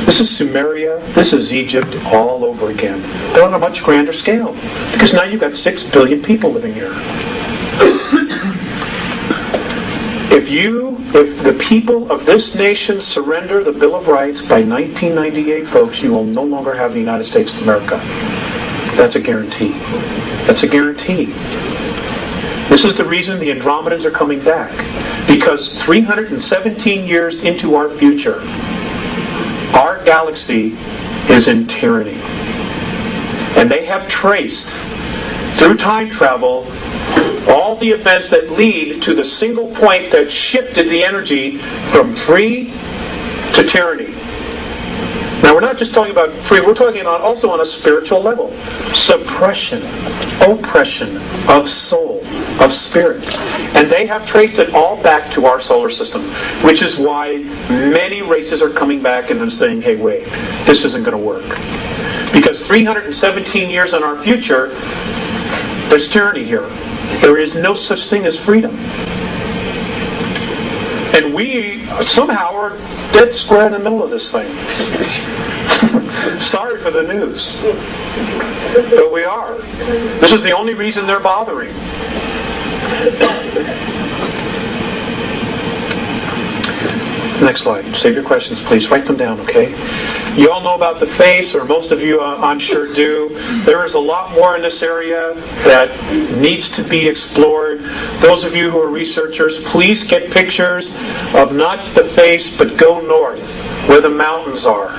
This is Sumeria, this is Egypt all over again, but on a much grander scale. Because now you've got 6 billion people living here. If the people of this nation surrender the Bill of Rights by 1998, folks, you will no longer have the United States of America. That's a guarantee. That's a guarantee. This is the reason the Andromedans are coming back. Because 317 years into our future, our galaxy is in tyranny. And they have traced, through time travel, all the events that lead to the single point that shifted the energy from free to tyranny. Now, we're not just talking about free, we're talking also on a spiritual level. Suppression, oppression of soul, of spirit. And they have traced it all back to our solar system, which is why many races are coming back and saying, hey, wait, this isn't going to work. Because 317 years in our future, there's tyranny here. There is no such thing as freedom. And we somehow are dead square in the middle of this thing. Sorry for the news. But we are. This is the only reason they're bothering. Next slide. Save your questions, please. Write them down, okay? You all know about the face, or most of you, I'm sure, do. There is a lot more in this area that needs to be explored. Those of you who are researchers, please get pictures of not the face, but go north, where the mountains are.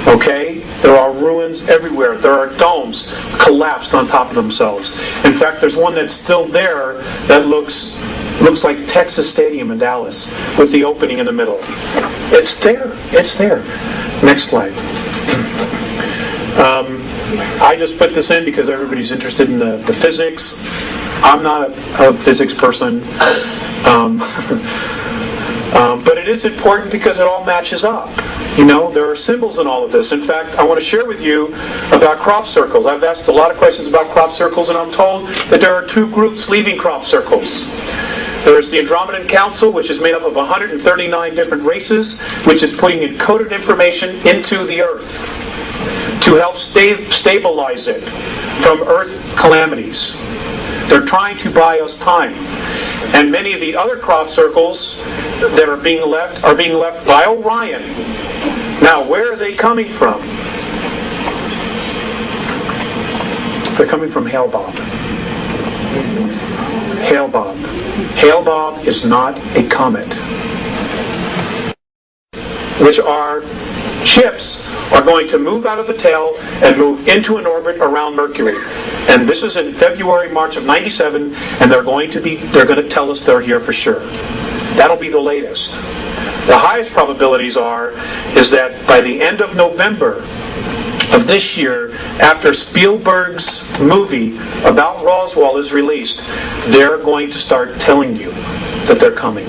Okay? There are ruins everywhere. There are domes collapsed on top of themselves. In fact, there's one that's still there that looks like Texas Stadium in Dallas with the opening in the middle. It's there. It's there. Next slide. I just put this in because everybody's interested in the physics. I'm not a physics person. But it is important because it all matches up. You know, there are symbols in all of this. In fact, I want to share with you about crop circles. I've asked a lot of questions about crop circles, and I'm told that there are two groups leaving crop circles. There's the Andromedan Council, which is made up of 139 different races, which is putting encoded information into the Earth to help stabilize it from Earth calamities. They're trying to buy us time. And many of the other crop circles that are being left by Orion. Now, where are they coming from? They're coming from Hale-Bopp. Hale-Bopp. Hale-Bopp is not a comet. Which are ships are going to move out of the tail and move into an orbit around Mercury. And this is in February, March of 97, and they're going to tell us they're here for sure. That'll be the latest. The highest probabilities is that by the end of November of this year, after Spielberg's movie about Roswell is released, they're going to start telling you that they're coming,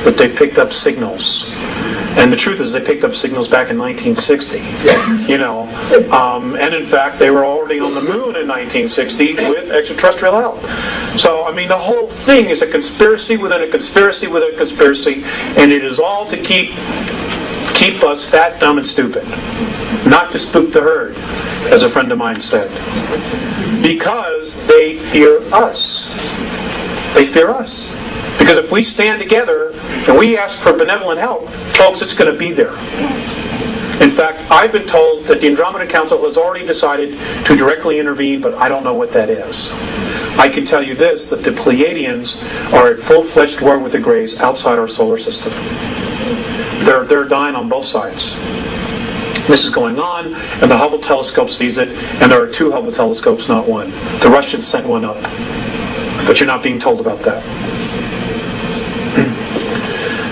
that they picked up signals. And the truth is, they picked up signals back in 1960. And in fact, they were already on the moon in 1960 with extraterrestrial help. So, I mean, the whole thing is a conspiracy within a conspiracy within a conspiracy, and it is all to keep us fat, dumb, and stupid. Not to spook the herd, as a friend of mine said. Because they fear us. They fear us. Because if we stand together and we ask for benevolent help, folks, it's going to be there. In fact, I've been told that the Andromeda Council has already decided to directly intervene, but I don't know what that is. I can tell you this, that the Pleiadians are at full-fledged war with the Greys outside our solar system. They're dying on both sides. This is going on, and the Hubble telescope sees it, and there are 2 Hubble telescopes, not 1. The Russians sent 1 up. But you're not being told about that.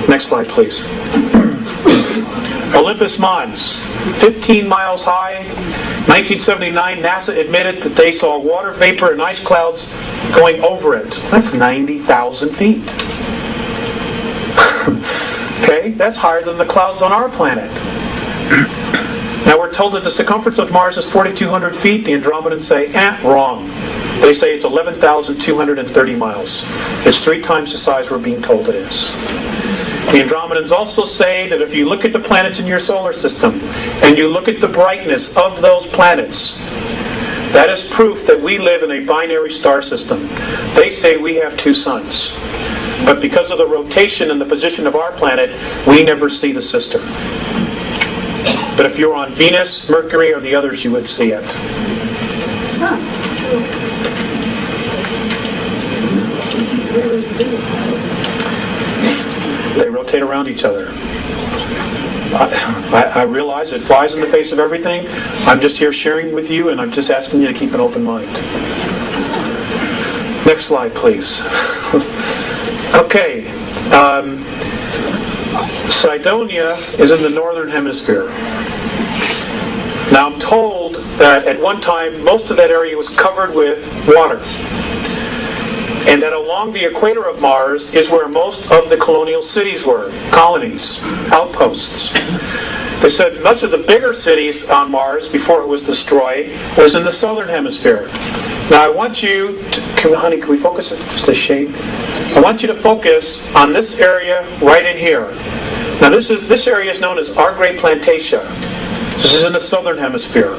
Next slide, please. Olympus Mons, 15 miles high. 1979, NASA admitted that they saw water vapor and ice clouds going over it. That's 90,000 feet. Okay, that's higher than the clouds on our planet. Now we're told that the circumference of Mars is 4,200 feet. The Andromedans say, wrong. They say it's 11,230 miles. It's 3 times the size we're being told it is. The Andromedans also say that if you look at the planets in your solar system and you look at the brightness of those planets, that is proof that we live in a binary star system. They say we have 2 suns. But because of the rotation and the position of our planet, we never see the sister. But if you're on Venus, Mercury, or the others, you would see it. They rotate around each other. I realize it flies in the face of everything. I'm just here sharing with you, and I'm just asking you to keep an open mind. Next slide, please. Okay. Cydonia is in the northern hemisphere. Now I'm told that at one time most of that area was covered with water. And that along the equator of Mars is where most of the colonial cities were, colonies, outposts. They said much of the bigger cities on Mars before it was destroyed was in the southern hemisphere. Now I want you to, honey, can we focus it just a shade? I want you to focus on this area right in here. Now this area is known as Our Great Plantatia. This is in the southern hemisphere.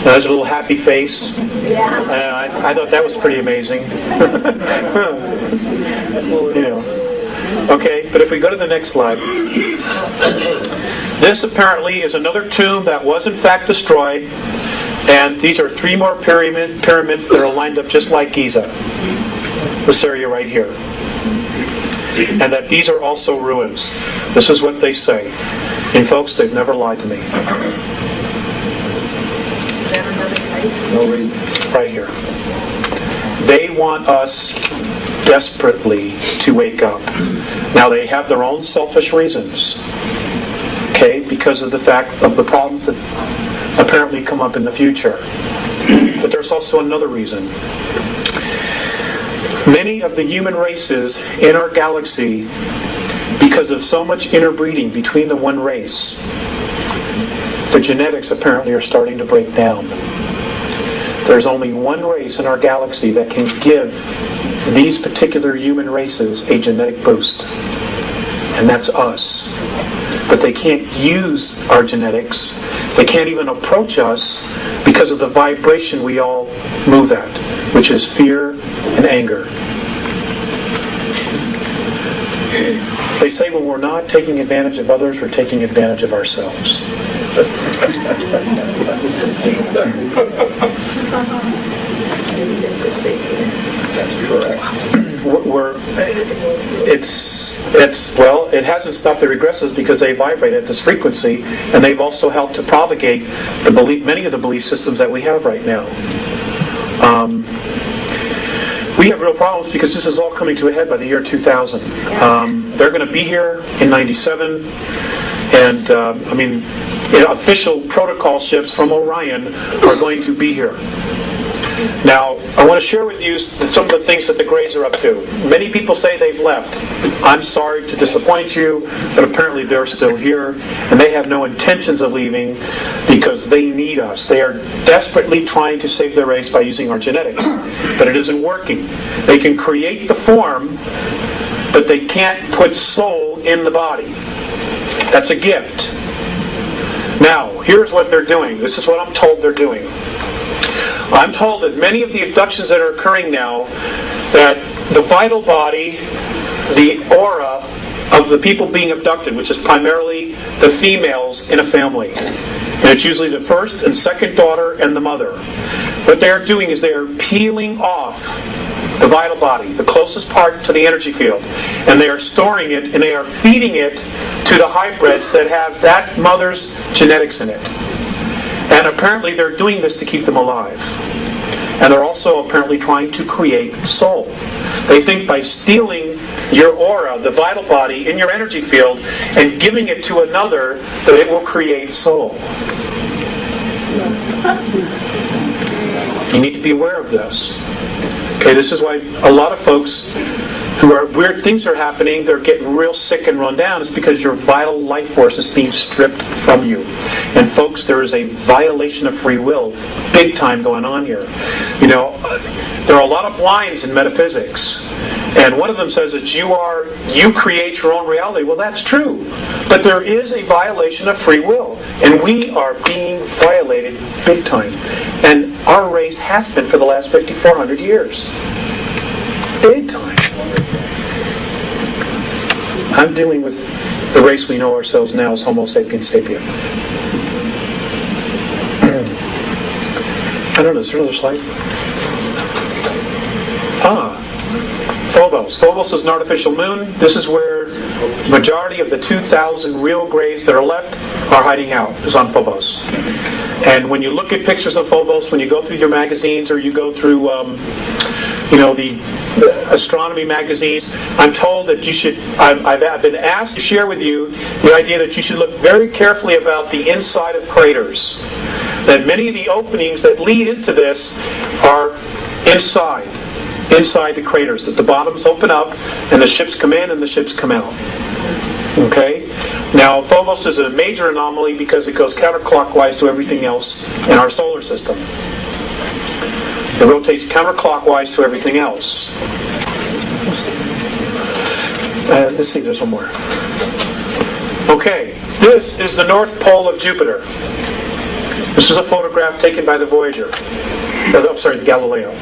Now, there's a little happy face. Yeah. I thought that was pretty amazing. Okay, but if we go to the next slide. This apparently is another tomb that was in fact destroyed. And these are 3 more pyramids that are lined up just like Giza. This area right here. And that these are also ruins. This is what they say. And folks, they've never lied to me. Right here. They want us desperately to wake up. Now they have their own selfish reasons. Okay, because of the fact of the problems that apparently come up in the future. But there's also another reason. Many of the human races in our galaxy, because of so much interbreeding between the one race, the genetics apparently are starting to break down. There's only one race in our galaxy that can give these particular human races a genetic boost. And that's us. But they can't use our genetics. They can't even approach us because of the vibration we all move at, which is fear and anger. They say when we're not taking advantage of others, we're taking advantage of ourselves. That's correct. it hasn't stopped the regressors because they vibrate at this frequency, and they've also helped to propagate many of the belief systems that we have right now. We have real problems because this is all coming to a head by the year 2000. They're going to be here in 97, and official protocol ships from Orion are going to be here. Now, I want to share with you some of the things that the Greys are up to. Many people say they've left. I'm sorry to disappoint you, but apparently they're still here, and they have no intentions of leaving because they need us. They are desperately trying to save their race by using our genetics, but it isn't working. They can create the form, but they can't put soul in the body. That's a gift. Now, here's what they're doing. This is what I'm told they're doing. I'm told that many of the abductions that are occurring now, that the vital body, the aura of the people being abducted, which is primarily the females in a family, and it's usually the first and second daughter and the mother, what they're doing is they're peeling off the vital body, the closest part to the energy field, and they are storing it and they are feeding it to the hybrids that have that mother's genetics in it. And apparently they're doing this to keep them alive. And they're also apparently trying to create soul. They think by stealing your aura, the vital body, in your energy field, and giving it to another, that it will create soul. You need to be aware of this. Okay, this is why a lot of folks who are weird things are happening, they're getting real sick and run down. It's because your vital life force is being stripped from you. And folks, there is a violation of free will, big time going on here. You know, there are a lot of blinds in metaphysics. And one of them says that you create your own reality. Well, that's true. But there is a violation of free will. And we are being violated big time. And our race has been for the last 5,400 years. Big time. I'm dealing with the race we know ourselves now as Homo sapiens sapien. I don't know, is there another slide? Phobos. Phobos is an artificial moon. This is where the majority of the 2,000 real Greys that are left are hiding out, is on Phobos. And when you look at pictures of Phobos, when you go through your magazines or you go through, the astronomy magazines, I'm told that you should, I've been asked to share with you the idea that you should look very carefully about the inside of craters. That many of the openings that lead into this are inside the craters, that the bottoms open up and the ships come in and the ships come out. Okay? Now, Phobos is a major anomaly because it goes counterclockwise to everything else in our solar system. It rotates counterclockwise to everything else. Let's see, there's one more. Okay, this is the North Pole of Jupiter. This is a photograph taken by the Voyager. The Galileo.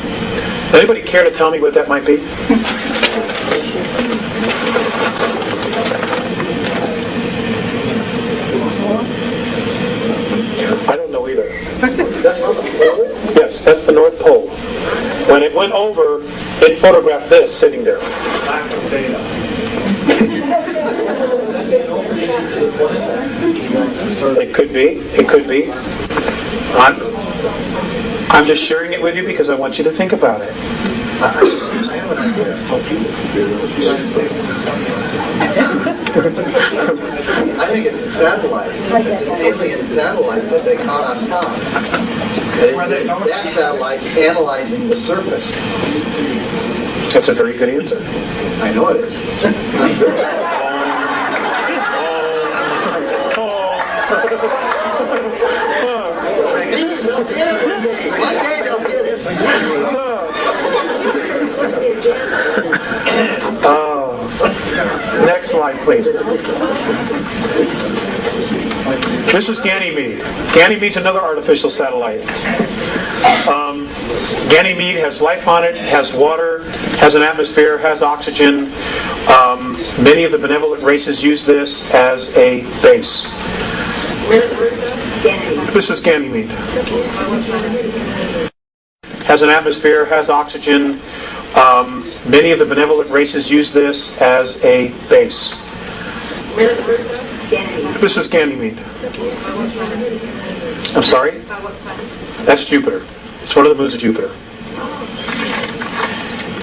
Anybody care to tell me what that might be? I don't know either. Yes, that's the North Pole. When it went over, it photographed this sitting there. It could be. It could be. I'm just sharing it with you because I want you to think about it. I have an idea. I think it's a satellite. Alien satellite that they caught on top. That satellite's analyzing the surface. That's a very good answer. I know it is. One day they'll get it. Next slide, please. This is Ganymede. Ganymede's another artificial satellite. Ganymede has life on it, has water, has an atmosphere, has oxygen. Many of the benevolent races use this as a base. This is Ganymede. Has an atmosphere, has oxygen. Many of the benevolent races use this as a base. This is Ganymede. I'm sorry? That's Jupiter. It's one of the moons of Jupiter.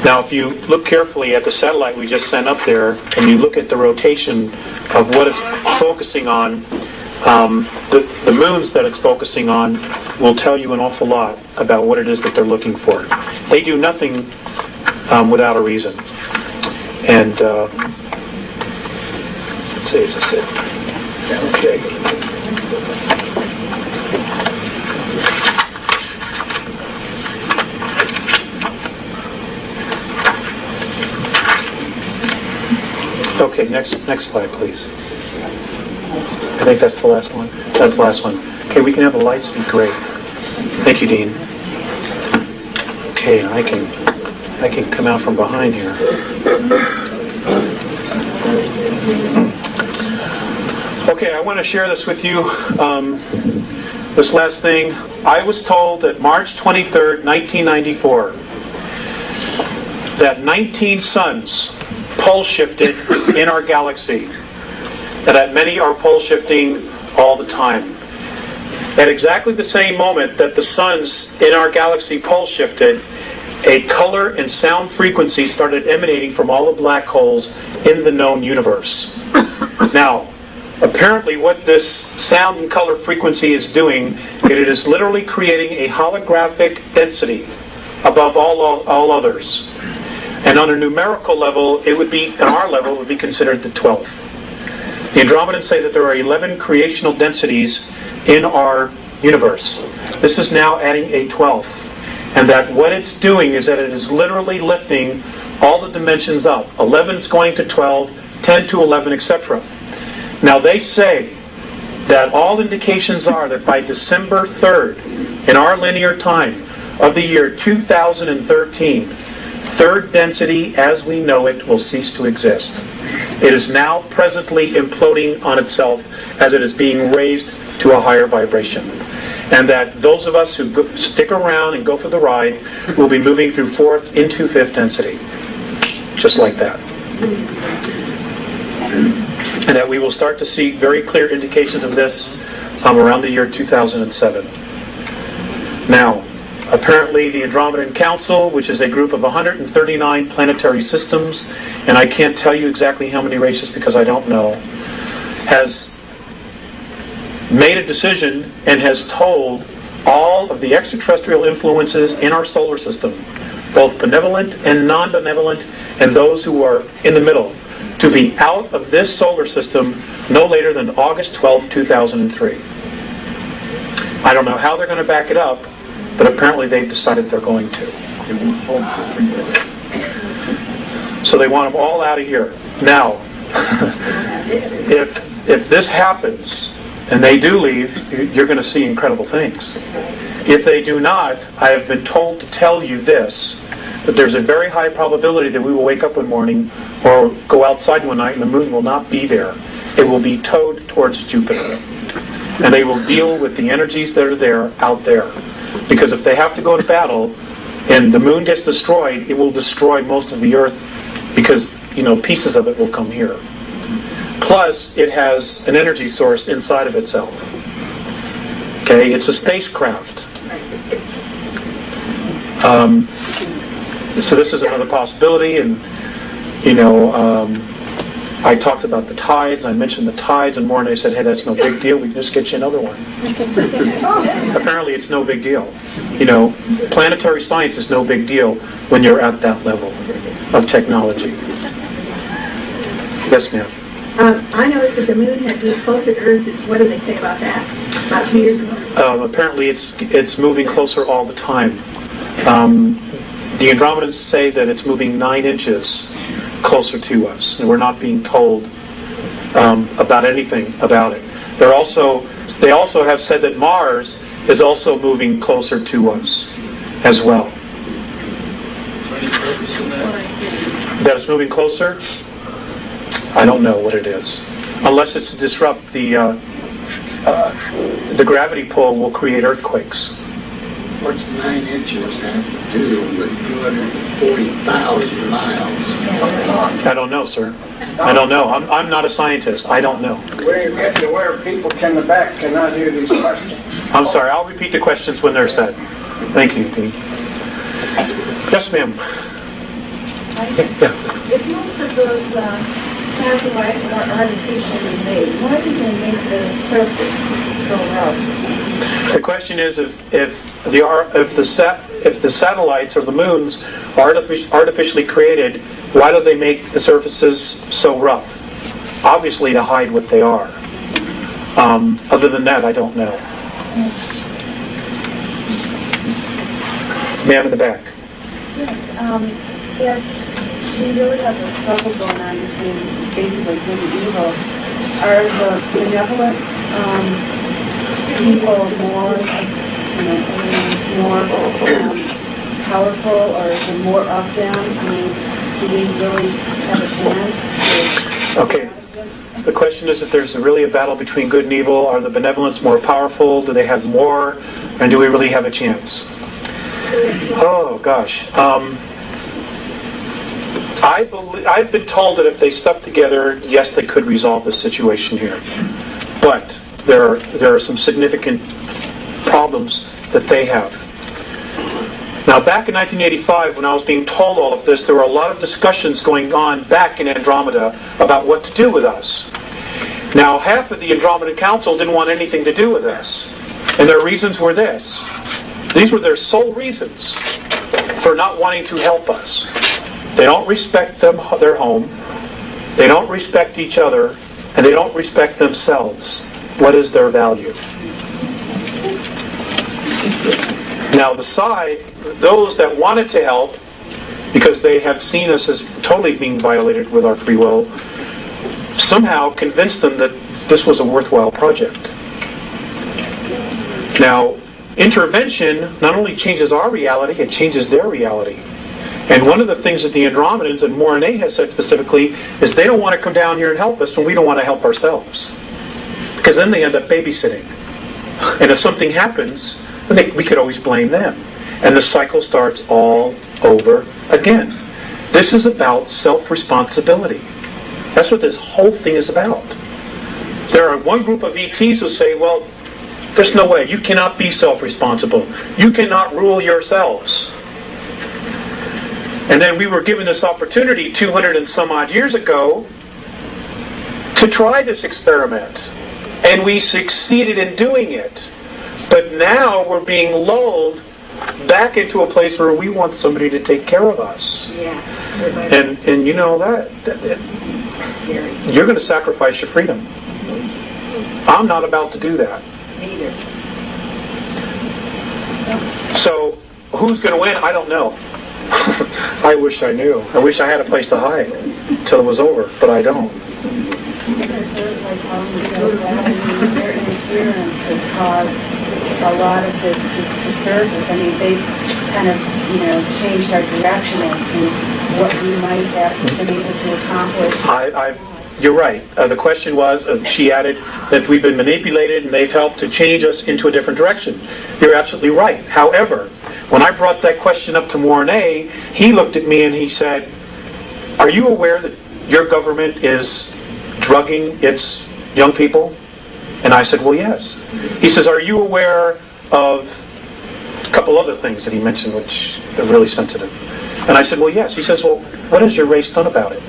Now, if you look carefully at the satellite we just sent up there, and you look at the rotation of what it's focusing on, the moons that it's focusing on will tell you an awful lot about what it is that they're looking for. They do nothing without a reason. And let's see, is this it? Okay. Okay, next slide, please. I think that's the last one. That's the last one. Okay, we can have the lights be great. Thank you, Dean. Okay, I can come out from behind here. Okay, I want to share this with you. This last thing, I was told that March 23rd, 1994, that 19 suns pole shifted in our galaxy, and that many are pole shifting all the time. At exactly the same moment that the suns in our galaxy pole shifted, a color and sound frequency started emanating from all the black holes in the known universe. Now, apparently what this sound and color frequency is doing, it is literally creating a holographic density above all others. And on a numerical level, it would be, on our level, it would be considered the 12th. The Andromedans say that there are 11 creational densities in our universe. This is now adding a 12th. And that what it's doing is that it is literally lifting all the dimensions up. 11 is going to 12, 10 to 11, etc. Now they say that all indications are that by December 3rd, in our linear time of the year 2013, third density as we know it will cease to exist. It is now presently imploding on itself as it is being raised to a higher vibration. And that those of us who stick around and go for the ride will be moving through fourth into fifth density. Just like that. And that we will start to see very clear indications of this around the year 2007. Now, apparently the Andromedan Council, which is a group of 139 planetary systems, and I can't tell you exactly how many races because I don't know, has made a decision and has told all of the extraterrestrial influences in our solar system, both benevolent and non-benevolent, and those who are in the middle, to be out of this solar system no later than August 12, 2003. I don't know how they're going to back it up, but apparently they've decided they're going to. So they want them all out of here. Now, if this happens, and they do leave, you're going to see incredible things. If they do not, I have been told to tell you this, that there's a very high probability that we will wake up one morning or go outside one night and the moon will not be there. It will be towed towards Jupiter. And they will deal with the energies that are there out there. Because if they have to go to battle and the moon gets destroyed, it will destroy most of the Earth because, pieces of it will come here. Plus, it has an energy source inside of itself. Okay, it's a spacecraft. So this is another possibility, and I talked about the tides. I mentioned the tides, and Mornay said, "Hey, that's no big deal. We can just get you another one." Apparently, it's no big deal. Planetary science is no big deal when you're at that level of technology. Yes, ma'am. I noticed that the moon had moved closer to Earth. What do they say about that? About 2 years ago? Apparently, it's moving closer all the time. The Andromedans say that it's moving 9 inches closer to us, and we're not being told about anything about it. They also have said that Mars is also moving closer to us as well. That it's moving closer? I don't know what it is. Unless it's to disrupt the gravity pull will create earthquakes. What's 9 inches have to do with 240,000 miles? I don't know, sir. I don't know. I'm not a scientist. I don't know. We're getting to where people in the back cannot hear these questions. I'm sorry. I'll repeat the questions when they're said. Thank you, Dean. Yes, ma'am. Yeah. If most of those satellites are artificially made, why do they make the surface so rough? The question is if the satellites or the moons are artificially created, why do they make the surfaces so rough? Obviously to hide what they are. Other than that, I don't know. Ma'am in the back. Yes, if we really have a struggle going on between basically good and evil, are the benevolent people more, more powerful, or is there more of them? I mean, do we really have a chance? Okay. The question is if there's really a battle between good and evil, are the benevolents more powerful? Do they have more? And do we really have a chance? Oh, gosh. I've been told that if they stuck together, yes, they could resolve the situation here. But there are some significant problems that they have. Now, back in 1985, when I was being told all of this, there were a lot of discussions going on back in Andromeda about what to do with us. Now, half of the Andromedan Council didn't want anything to do with us. And their reasons were this. These were their sole reasons for not wanting to help us. They don't respect their home, they don't respect each other, and they don't respect themselves. What is their value? Now, those that wanted to help, because they have seen us as totally being violated with our free will, somehow convinced them that this was a worthwhile project. Now, intervention not only changes our reality, it changes their reality. And one of the things that the Andromedans and Morine has said specifically is they don't want to come down here and help us when we don't want to help ourselves. Because then they end up babysitting. And if something happens, then we could always blame them. And the cycle starts all over again. This is about self-responsibility. That's what this whole thing is about. There are one group of ETs who say, well, there's no way. You cannot be self-responsible. You cannot rule yourselves. And then we were given this opportunity 200 and some odd years ago to try this experiment. And we succeeded in doing it. But now we're being lulled back into a place where we want somebody to take care of us. Yeah. And you know that you're going to sacrifice your freedom. I'm not about to do that. Neither. So who's going to win? I don't know. I wish I knew. I wish I had a place to hide till it was over, but I don't. Because their interference has caused a lot of this to surface. I mean, they've kind of, changed our direction as to what we might have been able to accomplish. You're right. The question was, she added, that we've been manipulated and they've helped to change us into a different direction. You're absolutely right. However, when I brought that question up to Mornay, he looked at me and he said, are you aware that your government is drugging its young people? And I said, well, yes. He says, are you aware of a couple other things that he mentioned which are really sensitive? And I said, well, yes. He says, well, what has your race done about it?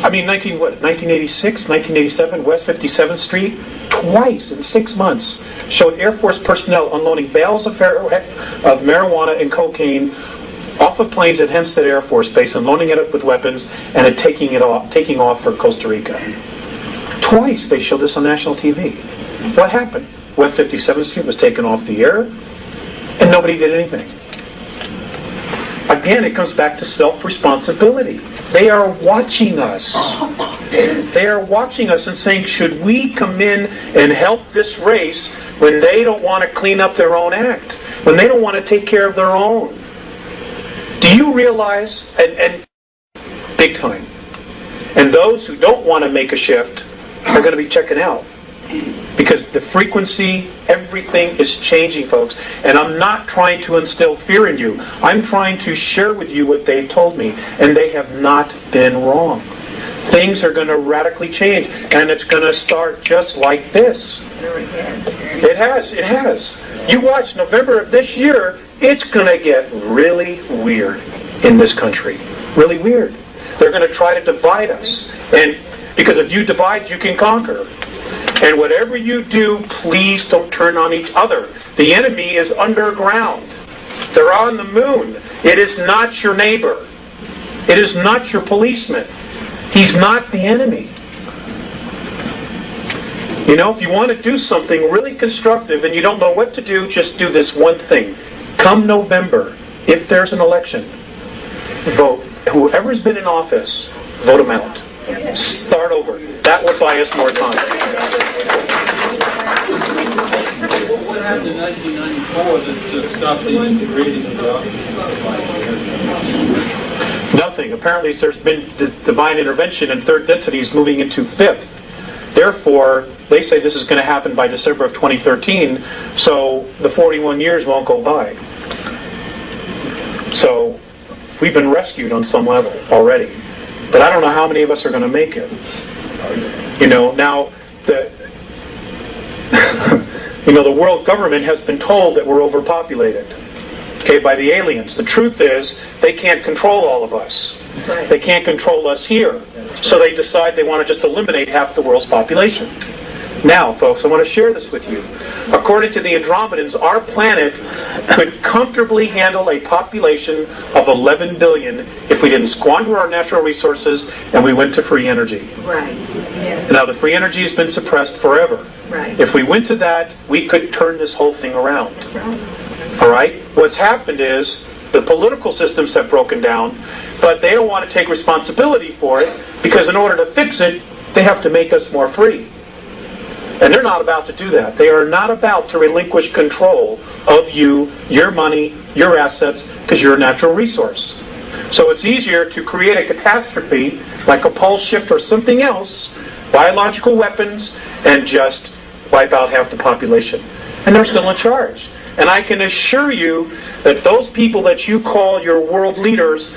I mean, 1986, 1987, West 57th Street, twice in 6 months, showed Air Force personnel unloading bales of marijuana and cocaine off of planes at Hempstead Air Force Base and loading it up with weapons and then taking off for Costa Rica. Twice they showed this on national TV. What happened? West 57th Street was taken off the air and nobody did anything. Again, it comes back to self-responsibility. They are watching us. They are watching us and saying, should we come in and help this race when they don't want to clean up their own act? When they don't want to take care of their own? Do you realize, and big time, and those who don't want to make a shift are going to be checking out. Because the frequency, everything is changing, folks. And I'm not trying to instill fear in you. I'm trying to share with you what they've told me. And they have not been wrong. Things are going to radically change. And it's going to start just like this. It has. You watch November of this year, it's going to get really weird in this country. Really weird. They're going to try to divide us. And because if you divide, you can conquer. And whatever you do, please don't turn on each other. The enemy is underground. They're on the moon. It is not your neighbor. It is not your policeman. He's not the enemy. You know, if you want to do something really constructive and you don't know what to do, just do this one thing. Come November, if there's an election, vote. Whoever's been in office, vote him out. Start over. That will buy us more time. What happened in 1994 that stopped the integrating of the oxygen? Nothing. Apparently there's been this divine intervention and third density is moving into fifth. Therefore, they say this is going to happen by December of 2013, so the 41 years won't go by. So we've been rescued on some level already. But I don't know how many of us are going to make it. You know, now, the world government has been told that we're overpopulated, okay, by the aliens. The truth is, they can't control all of us. They can't control us here. So they decide they want to just eliminate half the world's population. Now, folks, I want to share this with you. According to the Andromedans, our planet could comfortably handle a population of 11 billion if we didn't squander our natural resources and we went to free energy. Right. Yes. Now, the free energy has been suppressed forever. Right. If we went to that, we could turn this whole thing around. Right. All right? What's happened is the political systems have broken down, but they don't want to take responsibility for it because in order to fix it, they have to make us more free. And they're not about to do that. They are not about to relinquish control of you, your money, your assets, because you're a natural resource. So it's easier to create a catastrophe, like a pole shift or something else, biological weapons, and just wipe out half the population. And they're still in charge. And I can assure you that those people that you call your world leaders,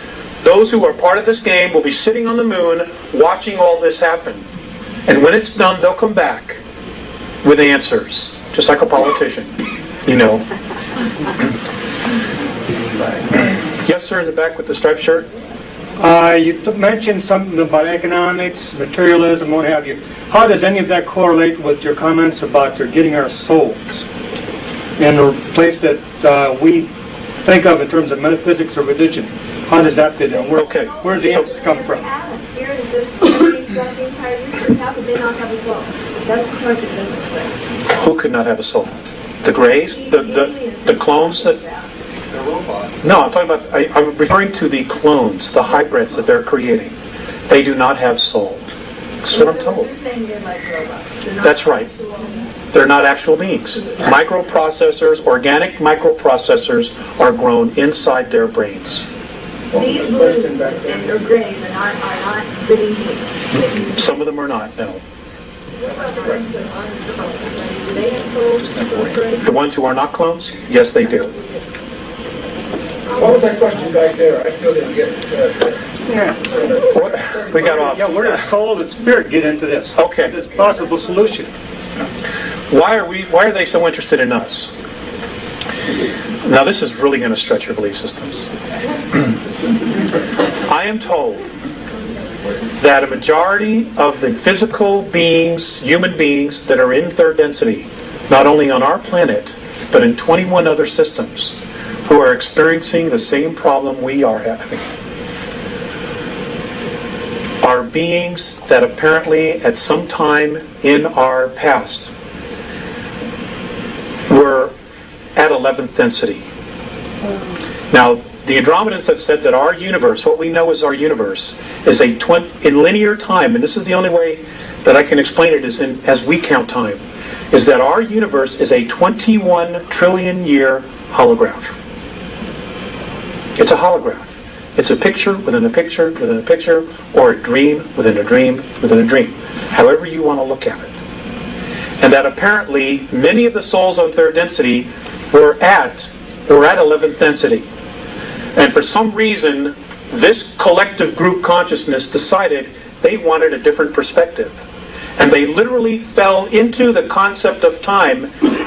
those who are part of this game, will be sitting on the moon watching all this happen. And when it's done, they'll come back with answers, just like a politician, you know. Yes, sir, in the back with the striped shirt. You mentioned something about economics, materialism, what have you. How does any of that correlate with your comments about getting our souls in a place that we think of in terms of metaphysics or religion? How does that fit in? Where does the answers come from? Spirit is just throughout the entire research. How could they not have a soul? That's the part that doesn't click. Who could not have a soul? The Greys? The clones that... They're robots. No, I'm talking about... I'm referring to the clones, the hybrids that they're creating. They do not have soul. That's what I'm told. You're saying they're like robots. They're not That's right. actual beings. They're not actual beings. Microprocessors, organic microprocessors are grown inside their brains. These blues and or grays are not living beings. Some of them are not, no. Do they have souls? The ones who are not clones? Yes, they do. What was that question back there? I still didn't get it. We got off. Yeah, where does soul and spirit get into this? Okay. Is this a possible solution? Why are they so interested in us? Now this is really going to stretch your belief systems. I am told that a majority of the physical beings, human beings that are in third density, not only on our planet, but in 21 other systems, who are experiencing the same problem we are having, are beings that apparently at some time in our past were at 11th density. Now, the Andromedans have said that our universe, what we know as our universe, is in linear time, and this is the only way that I can explain it, is as we count time, is that our universe is a 21 trillion year holograph. It's a holograph. It's a picture within a picture within a picture, or a dream within a dream within a dream, however you want to look at it. and that apparently many of the souls on third density were at 11th density. And for some reason, this collective group consciousness decided they wanted a different perspective. And they literally fell into the concept of time,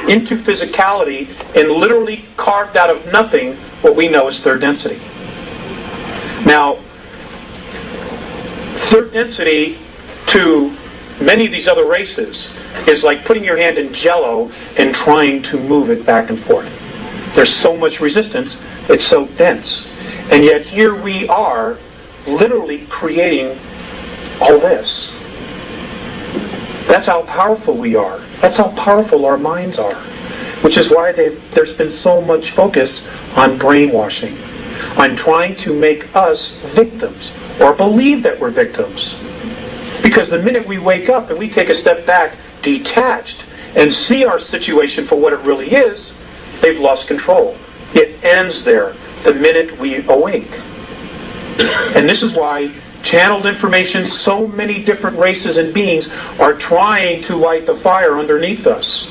into physicality, and literally carved out of nothing what we know as third density. Now, third density to many of these other races is like putting your hand in jello and trying to move it back and forth. There's so much resistance, it's so dense. And yet here we are literally creating all this. That's how powerful we are. That's how powerful our minds are. Which is why there's been so much focus on brainwashing, on trying to make us victims, or believe that we're victims. Because the minute we wake up and we take a step back, detached, and see our situation for what it really is, they've lost control. It ends there the minute we awake. And this is why channeled information, so many different races and beings are trying to light the fire underneath us.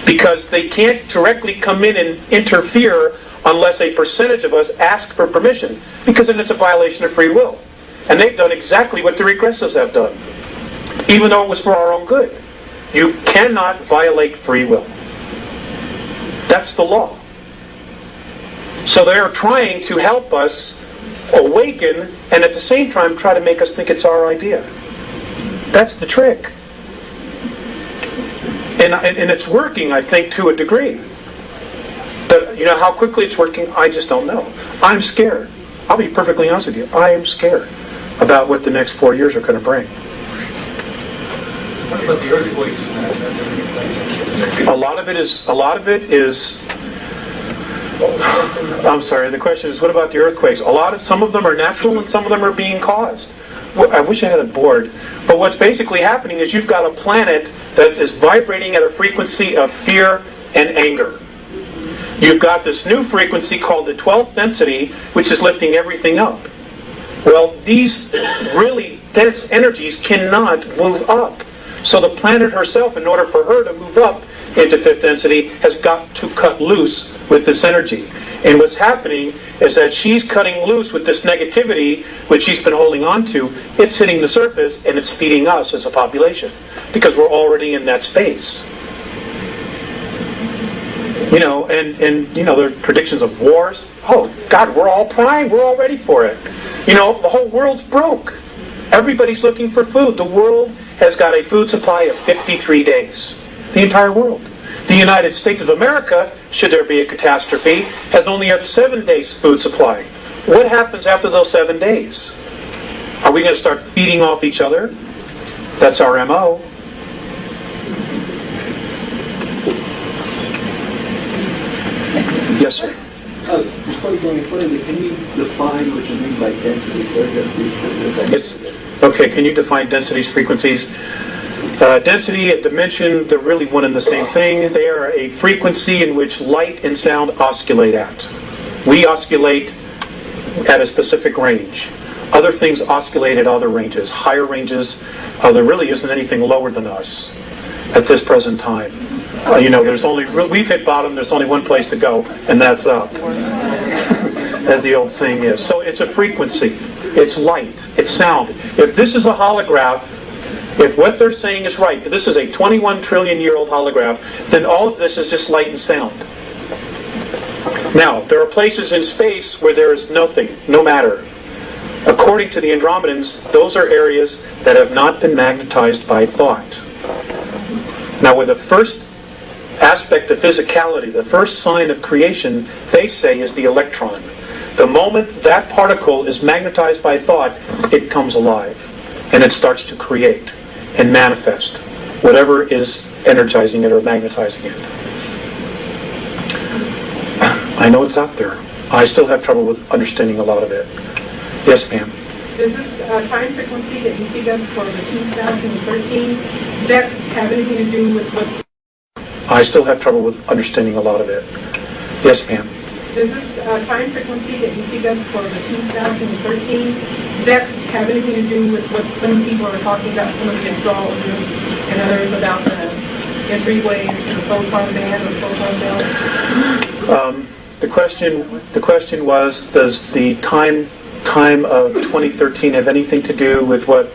Because they can't directly come in and interfere unless a percentage of us ask for permission. Because then it's a violation of free will. And they've done exactly what the regressives have done. Even though it was for our own good. You cannot violate free will. That's the law. So they are trying to help us awaken and at the same time try to make us think it's our idea. That's the trick. And it's working, I think, to a degree. But, you know, how quickly it's working, I just don't know. I'm scared. I'll be perfectly honest with you. I am scared about what the next 4 years are going to bring. What about the earthquakes? A lot of it is. I'm sorry. The question is, what about the earthquakes? Some of them are natural, and some of them are being caused. I wish I had a board. But what's basically happening is you've got a planet that is vibrating at a frequency of fear and anger. You've got this new frequency called the 12th density, which is lifting everything up. Well, these really dense energies cannot move up. So the planet herself, in order for her to move up into 5th density, has got to cut loose with this energy. And what's happening is that she's cutting loose with this negativity, which she's been holding on to. It's hitting the surface, and it's feeding us as a population, because we're already in that space. You know, and you know, there are predictions of wars. Oh, God, we're all primed. We're all ready for it. You know, the whole world's broke. Everybody's looking for food. The world has got a food supply of 53 days. The entire world. The United States of America, should there be a catastrophe, has only a 7 days food supply. What happens after those 7 days? Are we going to start feeding off each other? That's our MO. Yes, sir. Before you go any further, can you define what you mean by density, third density? Okay, can you define densities, frequencies? Density and dimension, they're really one and the same thing. They are a frequency in which light and sound oscillate at. We oscillate at a specific range. Other things oscillate at other ranges, higher ranges. There really isn't anything lower than us at this present time. You know, we've hit bottom, there's only one place to go, and that's up. As the old saying is. So it's a frequency. It's light. It's sound. If this is a holograph, if what they're saying is right, that this is a 21 trillion year old holograph, then all of this is just light and sound. Now, there are places in space where there is nothing, no matter. According to the Andromedans, those are areas that have not been magnetized by thought. Now, with the first aspect of physicality, the first sign of creation, they say, is the electron. The moment that particle is magnetized by thought, it comes alive. And it starts to create and manifest whatever is energizing it or magnetizing it. I know it's out there. I still have trouble with understanding a lot of it. Yes, ma'am. Does this time frequency that you speak of for the 2013, does that have anything to do with what... I still have trouble with understanding a lot of it. Yes, ma'am. Does this time frequency that you speak of for the 2013, does that have anything to do with what some people are talking about, some of the astrologers and others, about the entryway to the photon band or photon belt? The question was, does the time of 2013 have anything to do with what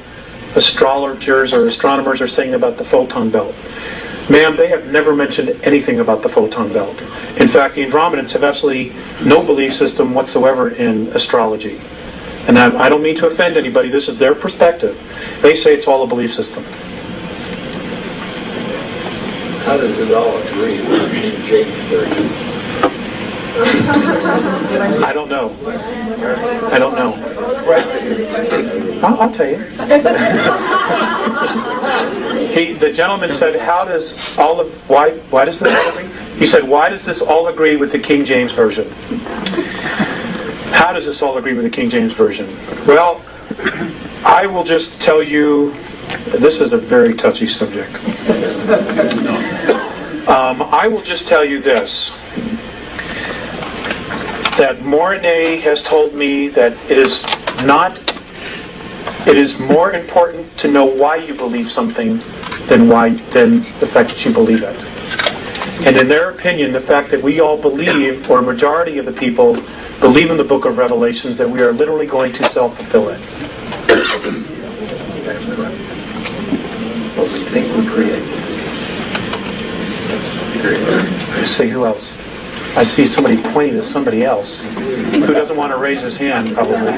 astrologers or astronomers are saying about the photon belt? Ma'am, they have never mentioned anything about the photon belt. In fact, the Andromedans have absolutely no belief system whatsoever in astrology. And I don't mean to offend anybody, this is their perspective. They say it's all a belief system. How does it all agree with the King James Version? I don't know. I don't know. I'll tell you. The gentleman said, why does this all agree? He said, why does this all agree with the King James Version? How does this all agree with the King James Version? Well, I will just tell you, this is a very touchy subject. I will just tell you this, that Mornay has told me that it is more important to know why you believe something than the fact that you believe it. And in their opinion, the fact that we all believe, or a majority of the people believe in the book of Revelations, that we are literally going to self-fulfill it. What we think we create. See, who else? I see somebody pointing at somebody else who doesn't want to raise his hand, probably.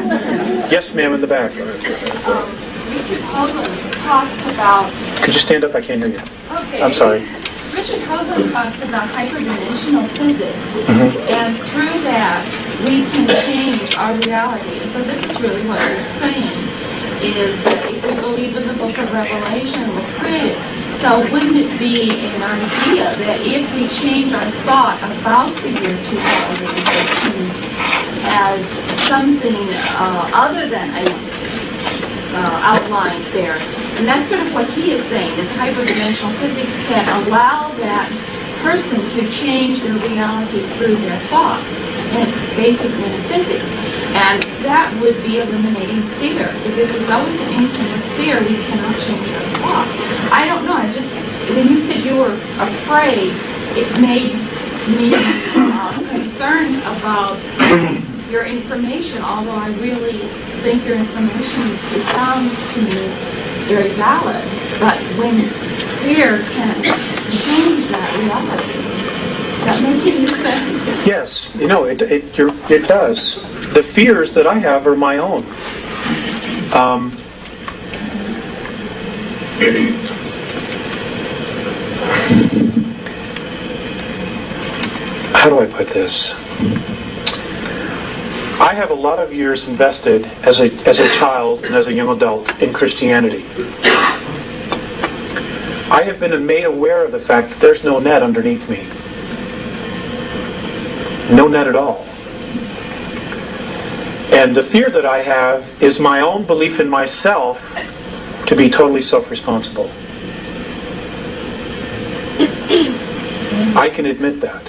Yes, ma'am, in the back. Richard Hoagland talks about... Could you stand up? I can't hear you. Okay. I'm sorry. Richard Hoagland talks about hyperdimensional physics, Mm-hmm. and through that we can change our reality. So this is really what you're saying, is that if we believe in the book of Revelation, we're created. So wouldn't it be an idea that if we change our thought about the year 2013 as something other than a outlined there, and that's sort of what he is saying, that hyperdimensional physics can allow that person to change their reality through their thoughts, and it's basic metaphysics. And that would be eliminating fear. Because if we go into anything with fear, we cannot change our thoughts. I don't know, when you said you were afraid, it made me concerned about your information, although I really think your information sounds to me very valid. But when fear can change that reality, does that make any sense? Yes, it does. The fears that I have are my own. How do I put this? I have a lot of years invested as a child and as a young adult in Christianity. I have been made aware of the fact that there's no net underneath me. No net at all. And the fear that I have is my own belief in myself to be totally self-responsible. I can admit that.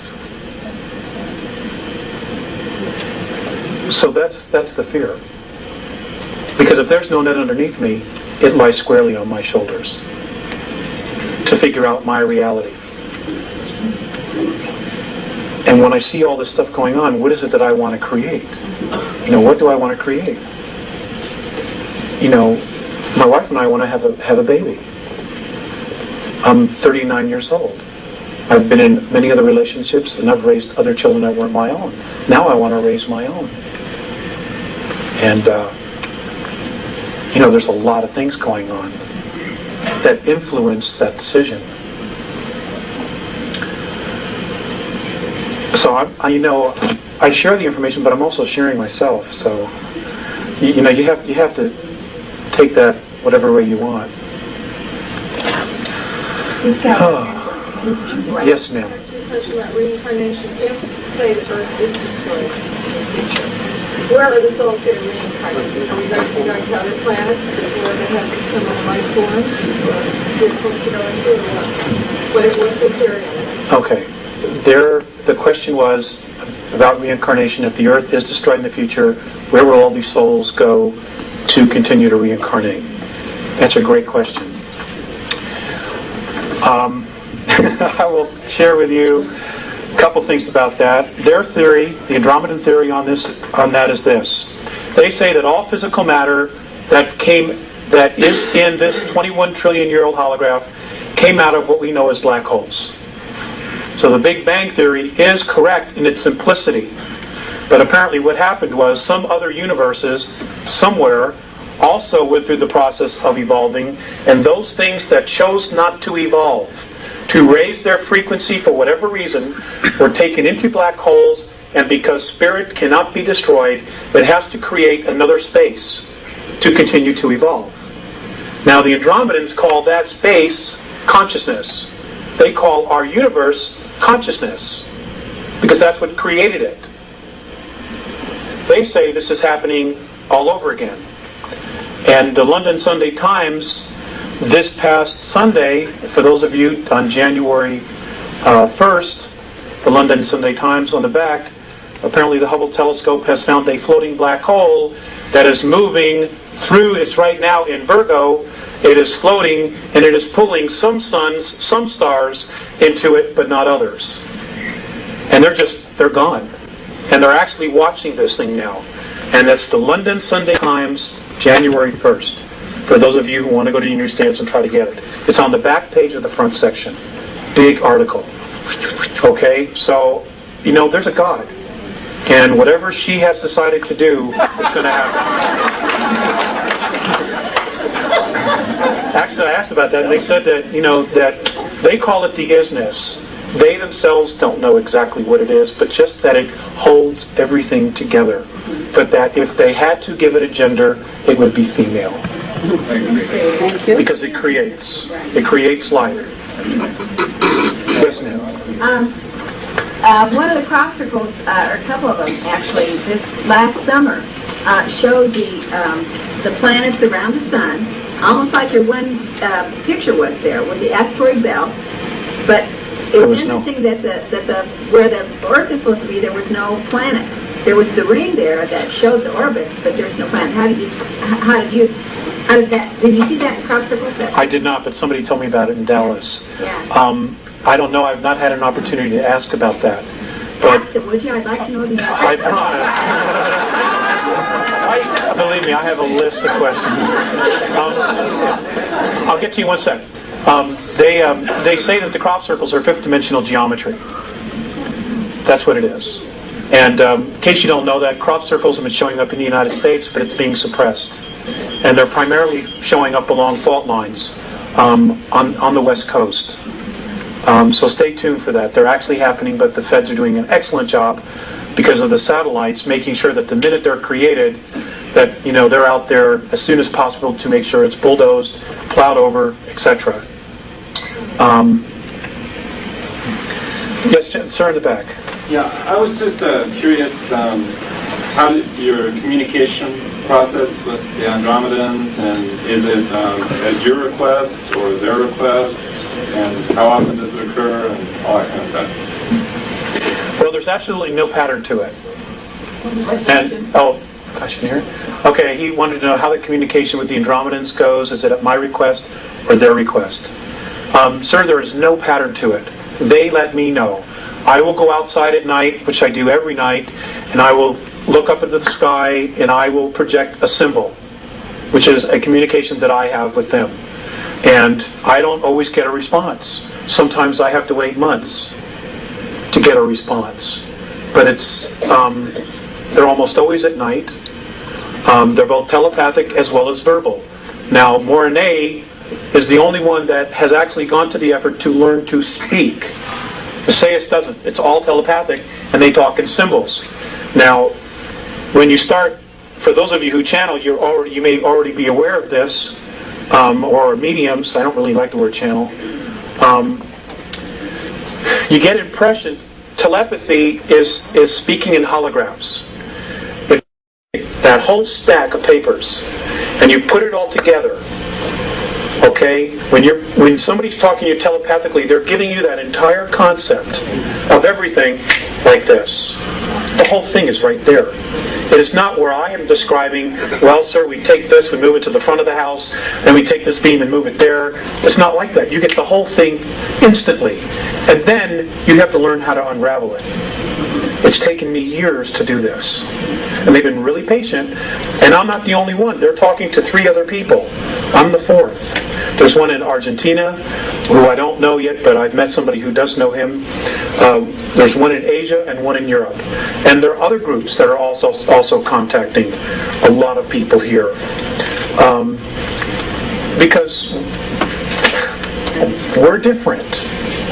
So that's the fear. Because if there's no net underneath me, it lies squarely on my shoulders to figure out my reality. And when I see all this stuff going on, what is it that I want to create? What do I want to create? My wife and I want to have a baby. I'm 39 years old. I've been in many other relationships, and I've raised other children that weren't my own. Now I want to raise my own. And, there's a lot of things going on that influence that decision. So I share the information, but I'm also sharing myself. So you have to take that whatever way you want. Yes, ma'am. Question about reincarnation. If, say, the Earth is destroyed in the future, where are the souls going to reincarnate? Are we going to other planets where they have similar life forms? Or you're supposed to go into, or what? What's the theory on that? Okay. The question was about reincarnation. If the Earth is destroyed in the future, where will all these souls go to continue to reincarnate? That's a great question. I will share with you a couple things about that. Their theory, the Andromedan theory on that is this. They say that all physical matter that is in this 21 trillion-year-old holograph came out of what we know as black holes. So the Big Bang theory is correct in its simplicity. But apparently what happened was some other universes somewhere also went through the process of evolving, and those things that chose not to evolve, to raise their frequency for whatever reason, were taken into black holes, and because spirit cannot be destroyed, it has to create another space to continue to evolve. Now the Andromedans call that space consciousness. They call our universe consciousness, because that's what created it. They say this is happening all over again. And the London Sunday Times this past Sunday, for those of you on January 1st, the London Sunday Times on the back, apparently the Hubble telescope has found a floating black hole that is moving through, it's right now in Virgo, it is floating and it is pulling some suns, some stars into it, but not others. And they're gone. And they're actually watching this thing now. And that's the London Sunday Times, January 1st. For those of you who want to go to your newsstands and try to get it. It's on the back page of the front section. Big article. Okay? So, there's a God. And whatever she has decided to do is going to happen. Actually, I asked about that, and they said that, that they call it the isness. They themselves don't know exactly what it is, but just that it holds everything together. But that if they had to give it a gender, it would be female. Thank you. Because it creates life. Yes, ma'am. One of the crop circles, or a couple of them actually, this last summer, showed the planets around the sun, almost like your one picture was there with the asteroid belt. But it was interesting that where the Earth is supposed to be, there was no planet. There was the ring there that showed the orbit, but there's no planet. Did you see that in crop circles? I did not, but somebody told me about it in Dallas. Yeah. I don't know. I've not had an opportunity to ask about that. But ask it, would you? I'd like to know the answer. I promise. Believe me, I have a list of questions. I'll get to you in 1 second. They say that the crop circles are fifth-dimensional geometry. That's what it is. And in case you don't know that, crop circles have been showing up in the United States, but it's being suppressed. And they're primarily showing up along fault lines on the West Coast. So stay tuned for that. They're actually happening, but the feds are doing an excellent job because of the satellites, making sure that the minute they're created, that they're out there as soon as possible to make sure it's bulldozed, plowed over, etc. Yes, sir, in the back. Yeah, I was just curious how your communication process with the Andromedans, and is it at your request or their request, and how often does it occur, and all that kind of stuff? Well, there's absolutely no pattern to it. And gosh, can you hear? Okay, he wanted to know how the communication with the Andromedans goes. Is it at my request or their request? Sir, there is no pattern to it. They let me know. I will go outside at night, which I do every night, and I will look up into the sky and I will project a symbol, which is a communication that I have with them. And I don't always get a response. Sometimes I have to wait months to get a response. But they're almost always at night. They're both telepathic as well as verbal. Now, Morine is the only one that has actually gone to the effort to learn to speak. Visayas doesn't. It's all telepathic, and they talk in symbols. Now, when you start, for those of you who channel, you may already be aware of this, or mediums. I don't really like the word channel. You get impressions. Telepathy is speaking in holograms. If that whole stack of papers, and you put it all together. Okay, when somebody's talking to you telepathically, they're giving you that entire concept of everything like this. The whole thing is right there. It is not where I am describing, well, sir, we take this, we move it to the front of the house, then we take this beam and move it there. It's not like that. You get the whole thing instantly. And then you have to learn how to unravel it. It's taken me years to do this. And they've been really patient. And I'm not the only one. They're talking to 3 other people. I'm the 4th. There's one in Argentina, who I don't know yet, but I've met somebody who does know him. There's one in Asia and one in Europe. And there are other groups that are also contacting a lot of people here. Because we're different.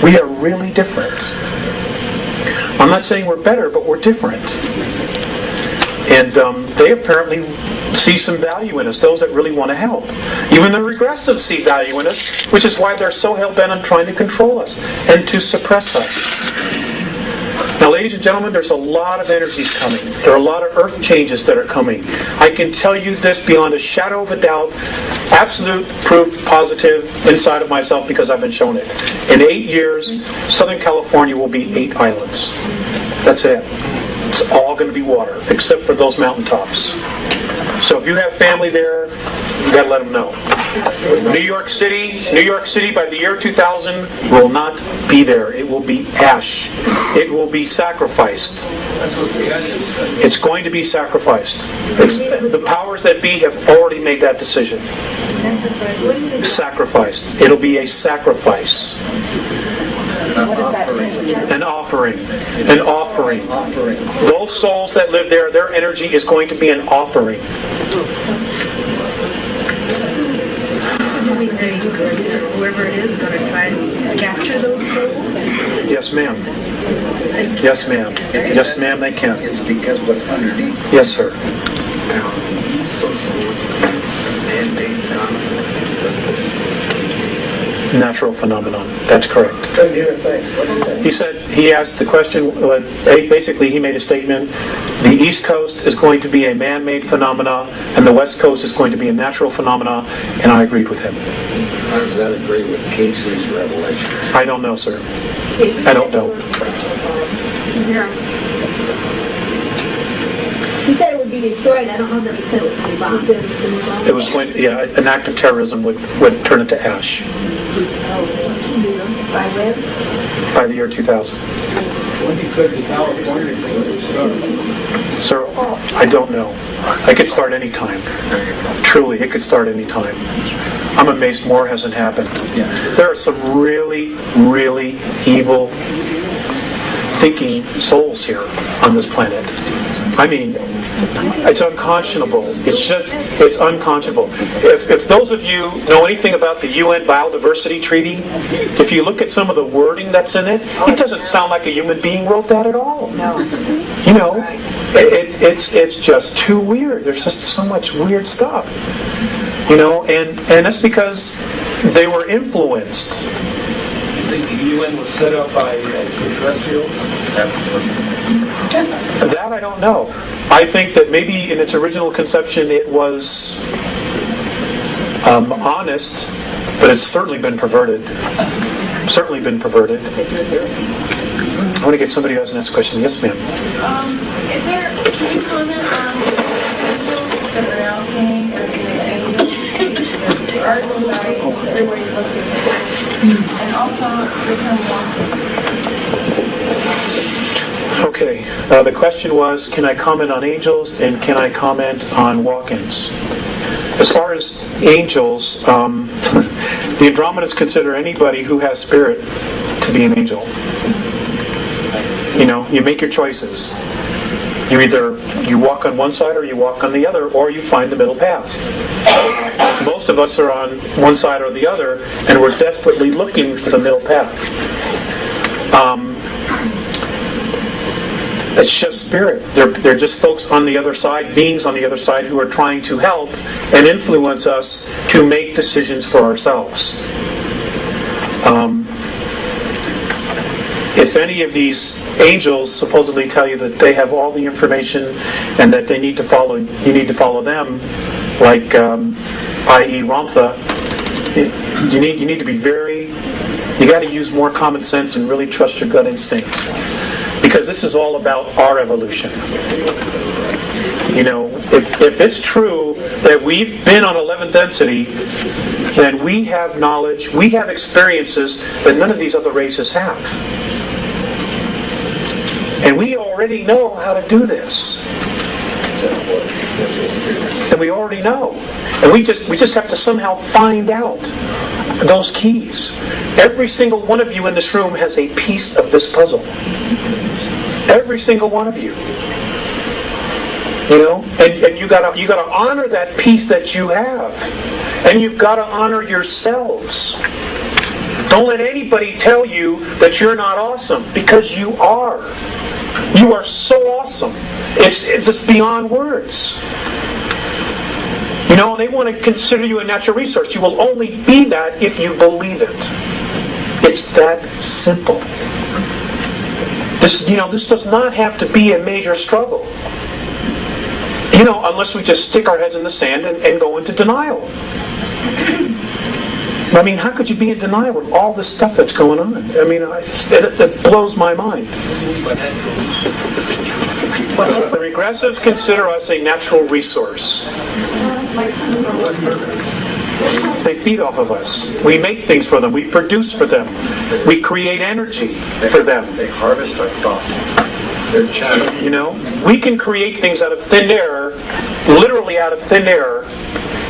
We are really different. I'm not saying we're better, but we're different. And they apparently see some value in us, those that really want to help. Even the regressives see value in us, which is why they're so hell-bent on trying to control us and to suppress us. Now, ladies and gentlemen, there's a lot of energies coming. There are a lot of earth changes that are coming. I can tell you this beyond a shadow of a doubt, absolute proof, positive, inside of myself, because I've been shown it. In 8 years, Southern California will be 8 islands. That's it. It's all going to be water, except for those mountaintops. So if you have family there, you got to let them know. New York City, by the year 2000, will not be there. It will be ash. It will be sacrificed. It's going to be sacrificed. The powers that be have already made that decision. Sacrificed. It'll be a sacrifice. An offering. An offering. Those souls that live there, their energy is going to be an offering. Whoever it is going to try to capture those souls? Yes, ma'am. Yes, ma'am. Yes, ma'am, they can. It's because what's underneath. Yes, sir. Now, these so-called man-made phenomena. Natural phenomenon. That's correct. Couldn't hear a thing. What did he say? He asked the question, basically he made a statement, the East Coast is going to be a man-made phenomena, and the West Coast is going to be a natural phenomena, and I agreed with him. How does that agree with Kingsley's revelation? I don't know, sir. I don't know. He said it would be destroyed. I don't know that he said it would be bombed. It was going to, an act of terrorism would turn it to ash. By when? By the year 2000. When he said the California thing would start. Sir, I don't know. I could start any time. Truly, it could start any time. I'm amazed more hasn't happened. There are some really, really evil thinking souls here on this planet. I mean, it's unconscionable. It's unconscionable. If those of you know anything about the UN Biodiversity Treaty, if you look at some of the wording that's in it, it doesn't sound like a human being wrote that at all. No. You know, it's just too weird. There's just so much weird stuff. You know, and that's because they were influenced. I think the UN was set up by extraterrestrials. That I don't know. I think that maybe in its original conception it was honest, but it's certainly been perverted. Certainly been perverted. I want to get somebody who has an next question. Yes, ma'am. Can you comment on the angels that are now seeing or the article about everywhere you look and also the term walking? Okay. The question was, can I comment on angels and can I comment on walk-ins? As far as angels, the Andromedans consider anybody who has spirit to be an angel. You know, you make your choices. You walk on one side or you walk on the other, or you find the middle path. Most of us are on one side or the other, and we're desperately looking for the middle path. It's just spirit. They're just folks on the other side, beings on the other side who are trying to help and influence us to make decisions for ourselves. If any of these angels supposedly tell you that they have all the information and that they need to follow, you need to follow them, like i.e. Ramtha, you need to be you got to use more common sense and really trust your gut instincts. Because this is all about our evolution. You know, if it's true that we've been on 11th density, then we have knowledge, we have experiences that none of these other races have. And we already know how to do this. And we already know. And we just have to somehow find out those keys. Every single one of you in this room has a piece of this puzzle. Every single one of you. You know? And you gotta honor that piece that you have. And you've got to honor yourselves. Don't let anybody tell you that you're not awesome, because you are. You are so awesome. It's just beyond words. You know, they want to consider you a natural resource. You will only be that if you believe it. It's that simple. This does not have to be a major struggle. You know, unless we just stick our heads in the sand and go into denial. I mean, how could you be in denial with all this stuff that's going on? I mean, it blows my mind. The regressives consider us a natural resource. They feed off of us. We make things for them. We produce for them. We create energy for them. They harvest our thoughts. They're chatting. You know, we can create things out of thin air, literally out of thin air,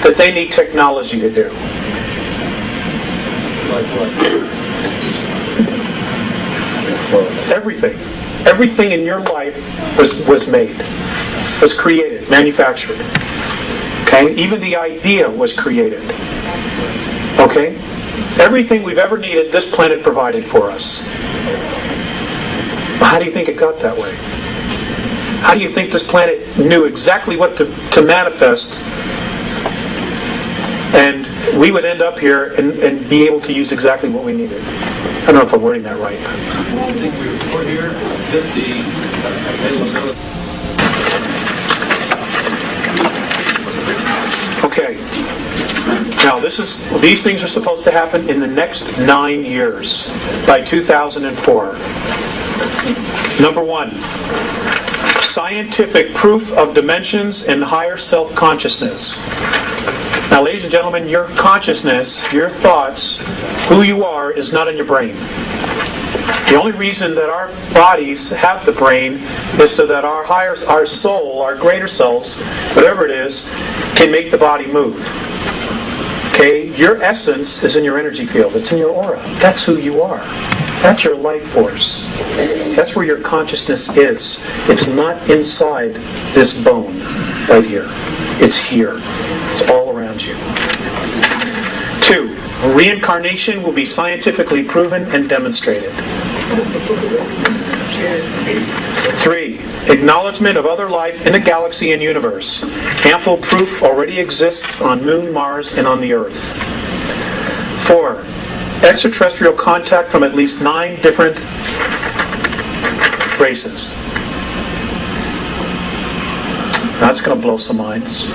that they need technology to do. Everything in your life was made, was created, manufactured. Okay? Even the idea was created. Okay? Everything we've ever needed, this planet provided for us. How do you think it got that way? How do you think this planet knew exactly what to manifest, and we would end up here and be able to use exactly what we needed? I don't know if I'm wording that right. I think we're here, 50, Okay. Now these things are supposed to happen in the next 9 years, by 2004. Number 1, scientific proof of dimensions and higher self-consciousness. Now, ladies and gentlemen, your consciousness, your thoughts, who you are, is not in your brain. The only reason that our bodies have the brain is so that our soul, our greater selves, whatever it is, can make the body move. Okay? Your essence is in your energy field. It's in your aura. That's who you are. That's your life force. That's where your consciousness is. It's not inside this bone right here. It's here. It's all around you. 2, reincarnation will be scientifically proven and demonstrated. 3, acknowledgement of other life in the galaxy and universe. Ample proof already exists on Moon, Mars, and on the Earth. 4, extraterrestrial contact from at least 9 different races. That's going to blow some minds.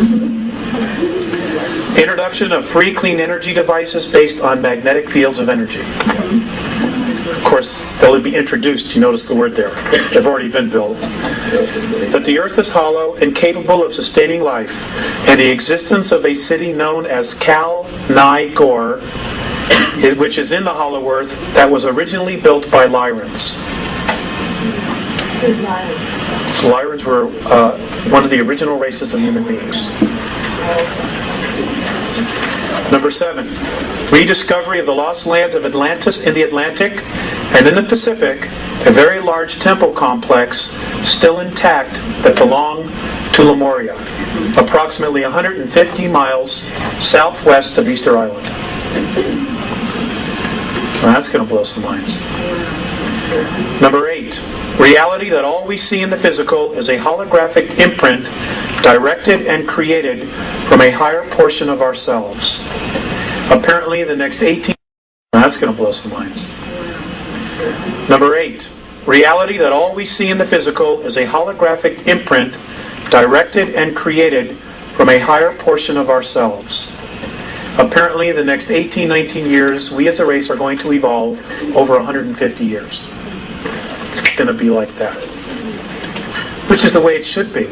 Introduction of free clean energy devices based on magnetic fields of energy. Of course, they'll be introduced. You notice the word there. They've already been built. That the earth is hollow and capable of sustaining life, and the existence of a city known as Kal-Ni-Gor, which is in the hollow earth, that was originally built by Lyrans. Lyrans were one of the original races of human beings. Number 7, rediscovery of the lost lands of Atlantis in the Atlantic and in the Pacific, a very large temple complex still intact that belonged to Lemuria, approximately 150 miles southwest of Easter Island. Well, that's going to blow some minds. Number 8, reality that all we see in the physical is a holographic imprint directed and created from a higher portion of ourselves. Apparently, the next 18... That's going to blow some minds. Number 8, reality that all we see in the physical is a holographic imprint directed and created from a higher portion of ourselves. Apparently, the next 18, 19 years, we as a race are going to evolve over 150 years. It's going to be like that. Which is the way it should be.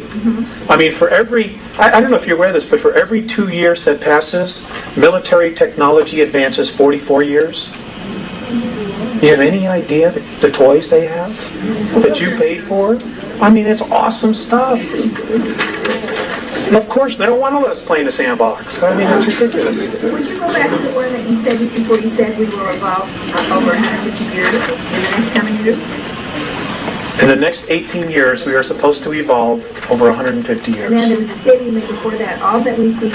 I mean, for every, I don't know if you're aware of this, but for every 2 years that passes, military technology advances 44 years. You have any idea the toys they have that you paid for? I mean, it's awesome stuff. And of course, they don't want to let us play in a sandbox. I mean, it's ridiculous. Would you go back to the one that you said just before you said we will evolve over 150 years in the next coming years? In the next 18 years, we are supposed to evolve over 150 years. And then there was a statement made before that, all that we see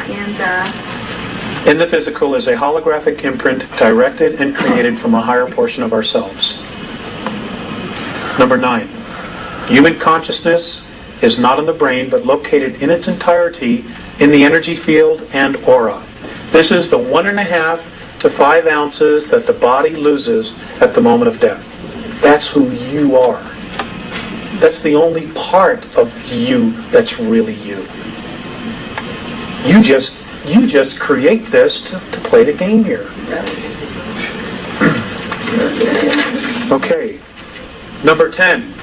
in the physical is a holographic imprint directed and created from a higher portion of ourselves. Number 9. Human consciousness is not in the brain, but located in its entirety in the energy field and aura. This is the 1.5 to 5 ounces that the body loses at the moment of death. That's who you are. That's the only part of you that's really you. You just create this to play the game here. Okay. Number 10.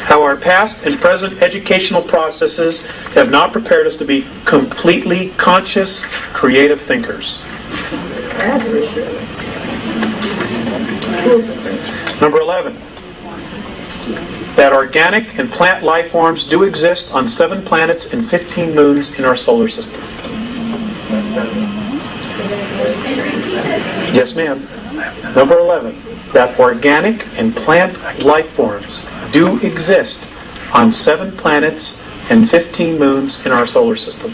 How our past and present educational processes have not prepared us to be completely conscious, creative thinkers. Number 11. That organic and plant life forms do exist on 7 planets and 15 moons in our solar system. Yes, ma'am. Number 11. That organic and plant life forms do exist on 7 planets and 15 moons in our solar system.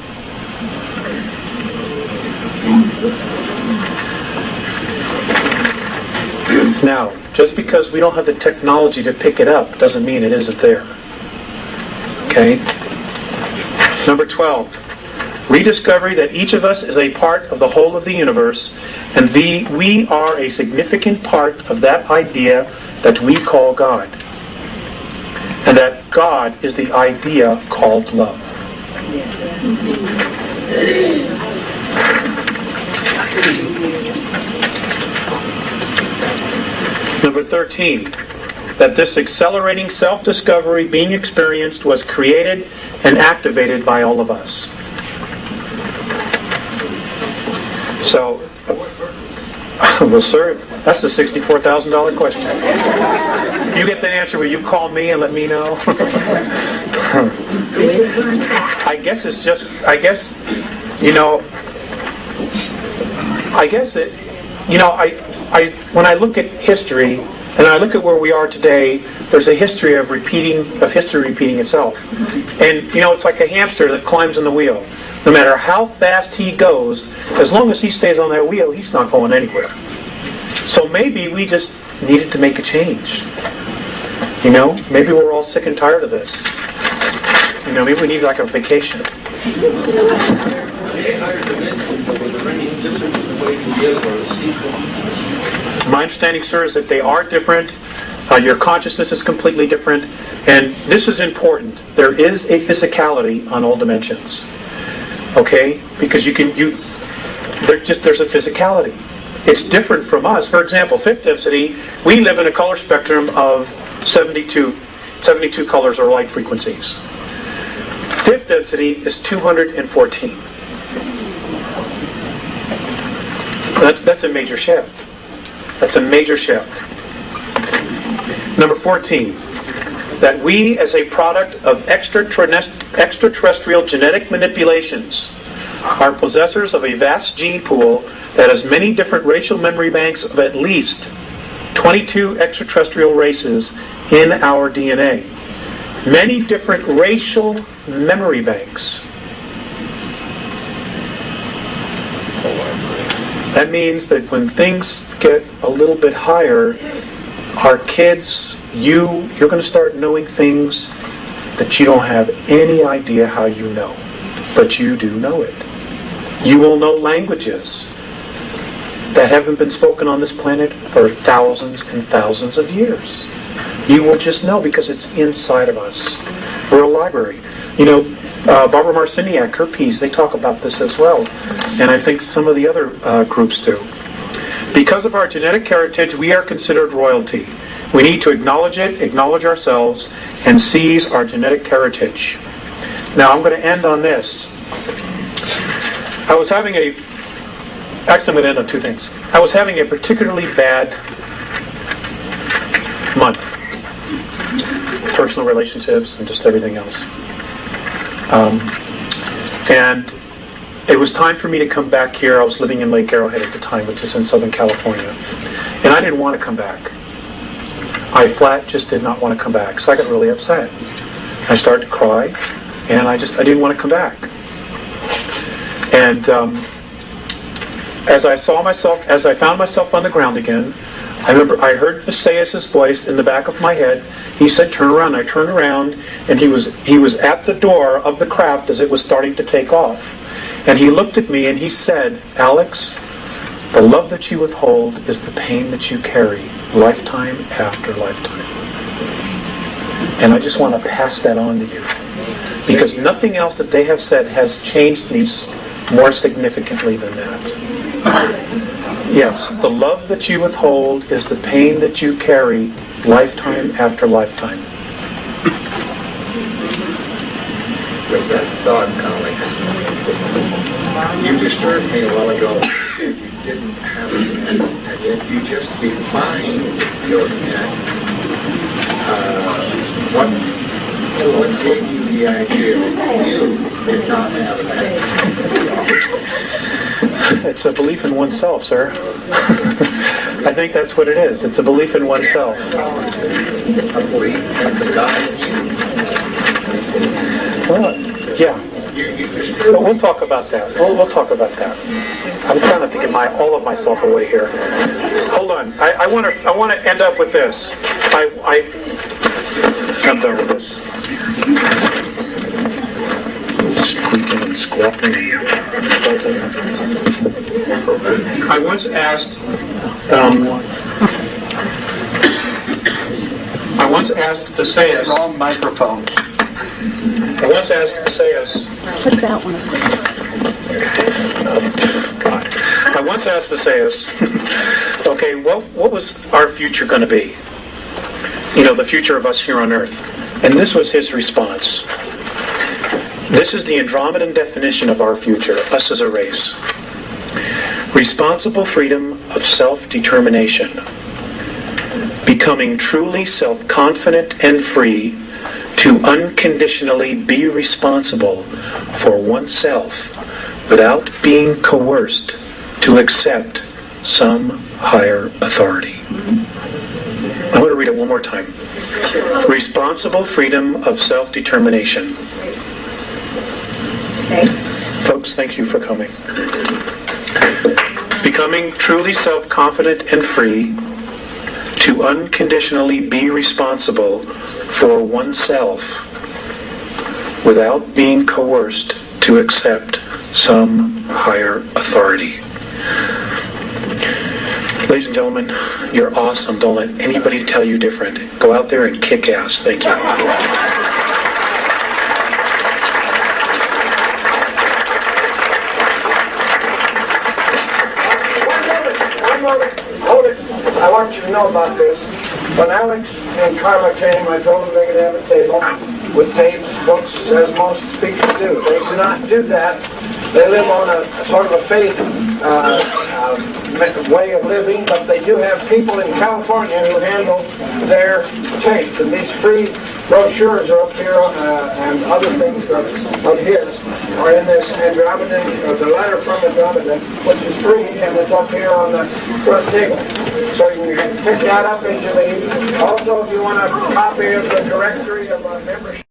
Now, just because we don't have the technology to pick it up doesn't mean it isn't there. Okay? Number 12. Rediscovery that each of us is a part of the whole of the universe, and we are a significant part of that idea that we call God. And that God is the idea called love. Number 13, that this accelerating self-discovery being experienced was created and activated by all of us. So, well, sir, that's the $64,000 question. You get the answer when you call me and let me know. I guess when I look at history and I look at where we are today, there's a history of history repeating itself. And it's like a hamster that climbs on the wheel. No matter how fast he goes, as long as he stays on that wheel, he's not going anywhere. So maybe we just needed to make a change. Maybe we're all sick and tired of this. Maybe we need like a vacation. My understanding, sir, is that they are different. Your consciousness is completely different. And this is important. There is a physicality on all dimensions. Okay? Because there's a physicality. It's different from us. For example, fifth density, we live in a color spectrum of 72 colors or light frequencies. Fifth density is 214. That's a major shift. That's a major shift. Number 14, that we as a product of extraterrestrial genetic manipulations are possessors of a vast gene pool that has many different racial memory banks of at least 22 extraterrestrial races in our DNA. Many different racial memory banks. That means that when things get a little bit higher, our kids, you're going to start knowing things that you don't have any idea how you know. But you do know it. You will know languages that haven't been spoken on this planet for thousands and thousands of years. You will just know because it's inside of us. We're a library. Barbara Marciniak, her piece, they talk about this as well. And I think some of the other groups do. Because of our genetic heritage, we are considered royalty. We need to acknowledge it, acknowledge ourselves, and seize our genetic heritage. Now I'm going to end on this. Actually I'm going to end on two things. I was having a particularly bad month. Personal relationships and just everything else. And it was time for me to come back here. I was living in Lake Arrowhead at the time, which is in Southern California. And I didn't want to come back. I flat just did not want to come back. So I got really upset. I started to cry, and I didn't want to come back. And as I found myself on the ground again, I remember I heard Visayas' voice in the back of my head. He said, "Turn around." I turned around, and he was at the door of the craft as it was starting to take off. And he looked at me and he said, "Alex, the love that you withhold is the pain that you carry, lifetime after lifetime." And I just want to pass that on to you. Because nothing else that they have said has changed me more significantly than that. Yes, the love that you withhold is the pain that you carry, lifetime after lifetime. With that thought, Alex, you disturbed me a while ago. You didn't have a net, and yet you just defined your net. What gave you the idea that you did not have a net? It's a belief in oneself, sir. I think that's what it is. It's a belief in oneself. A belief in the God in you? Well, yeah. But we'll talk about that. We'll talk about that. I'm trying not to give all of myself away here. Hold on. I want to end up with this. I'm done with this. Squeaking and squawking and buzzing. I once asked Visayas. Wrong microphone. I once asked Visayas. Put that one. God. I once asked Visayas, okay, what was our future going to be? You know, the future of us here on Earth. And this was his response. This is the Andromedan definition of our future, us as a race. Responsible freedom of self-determination. Becoming truly self-confident and free to unconditionally be responsible for oneself without being coerced to accept some higher authority. I'm going to read it one more time. Responsible freedom of self-determination. Okay. Folks, thank you for coming. Becoming truly self-confident and free to unconditionally be responsible for oneself without being coerced to accept some higher authority. Ladies and gentlemen, you're awesome. Don't let anybody tell you different. Go out there and kick ass. Thank you. I want you to know about this. When Alex and Carla came, I told them they could have a table with tapes, books, as most speakers do. They do not do that. They live on a sort of a faith way of living, but they do have people in California who handle their tapes. And these free brochures are up here, and other things of his are in this Andromedan, the letter from Andromedan, which is free, and it's up here on the front table. So you can pick that up as you leave. Also, if you want a copy of the directory of membership,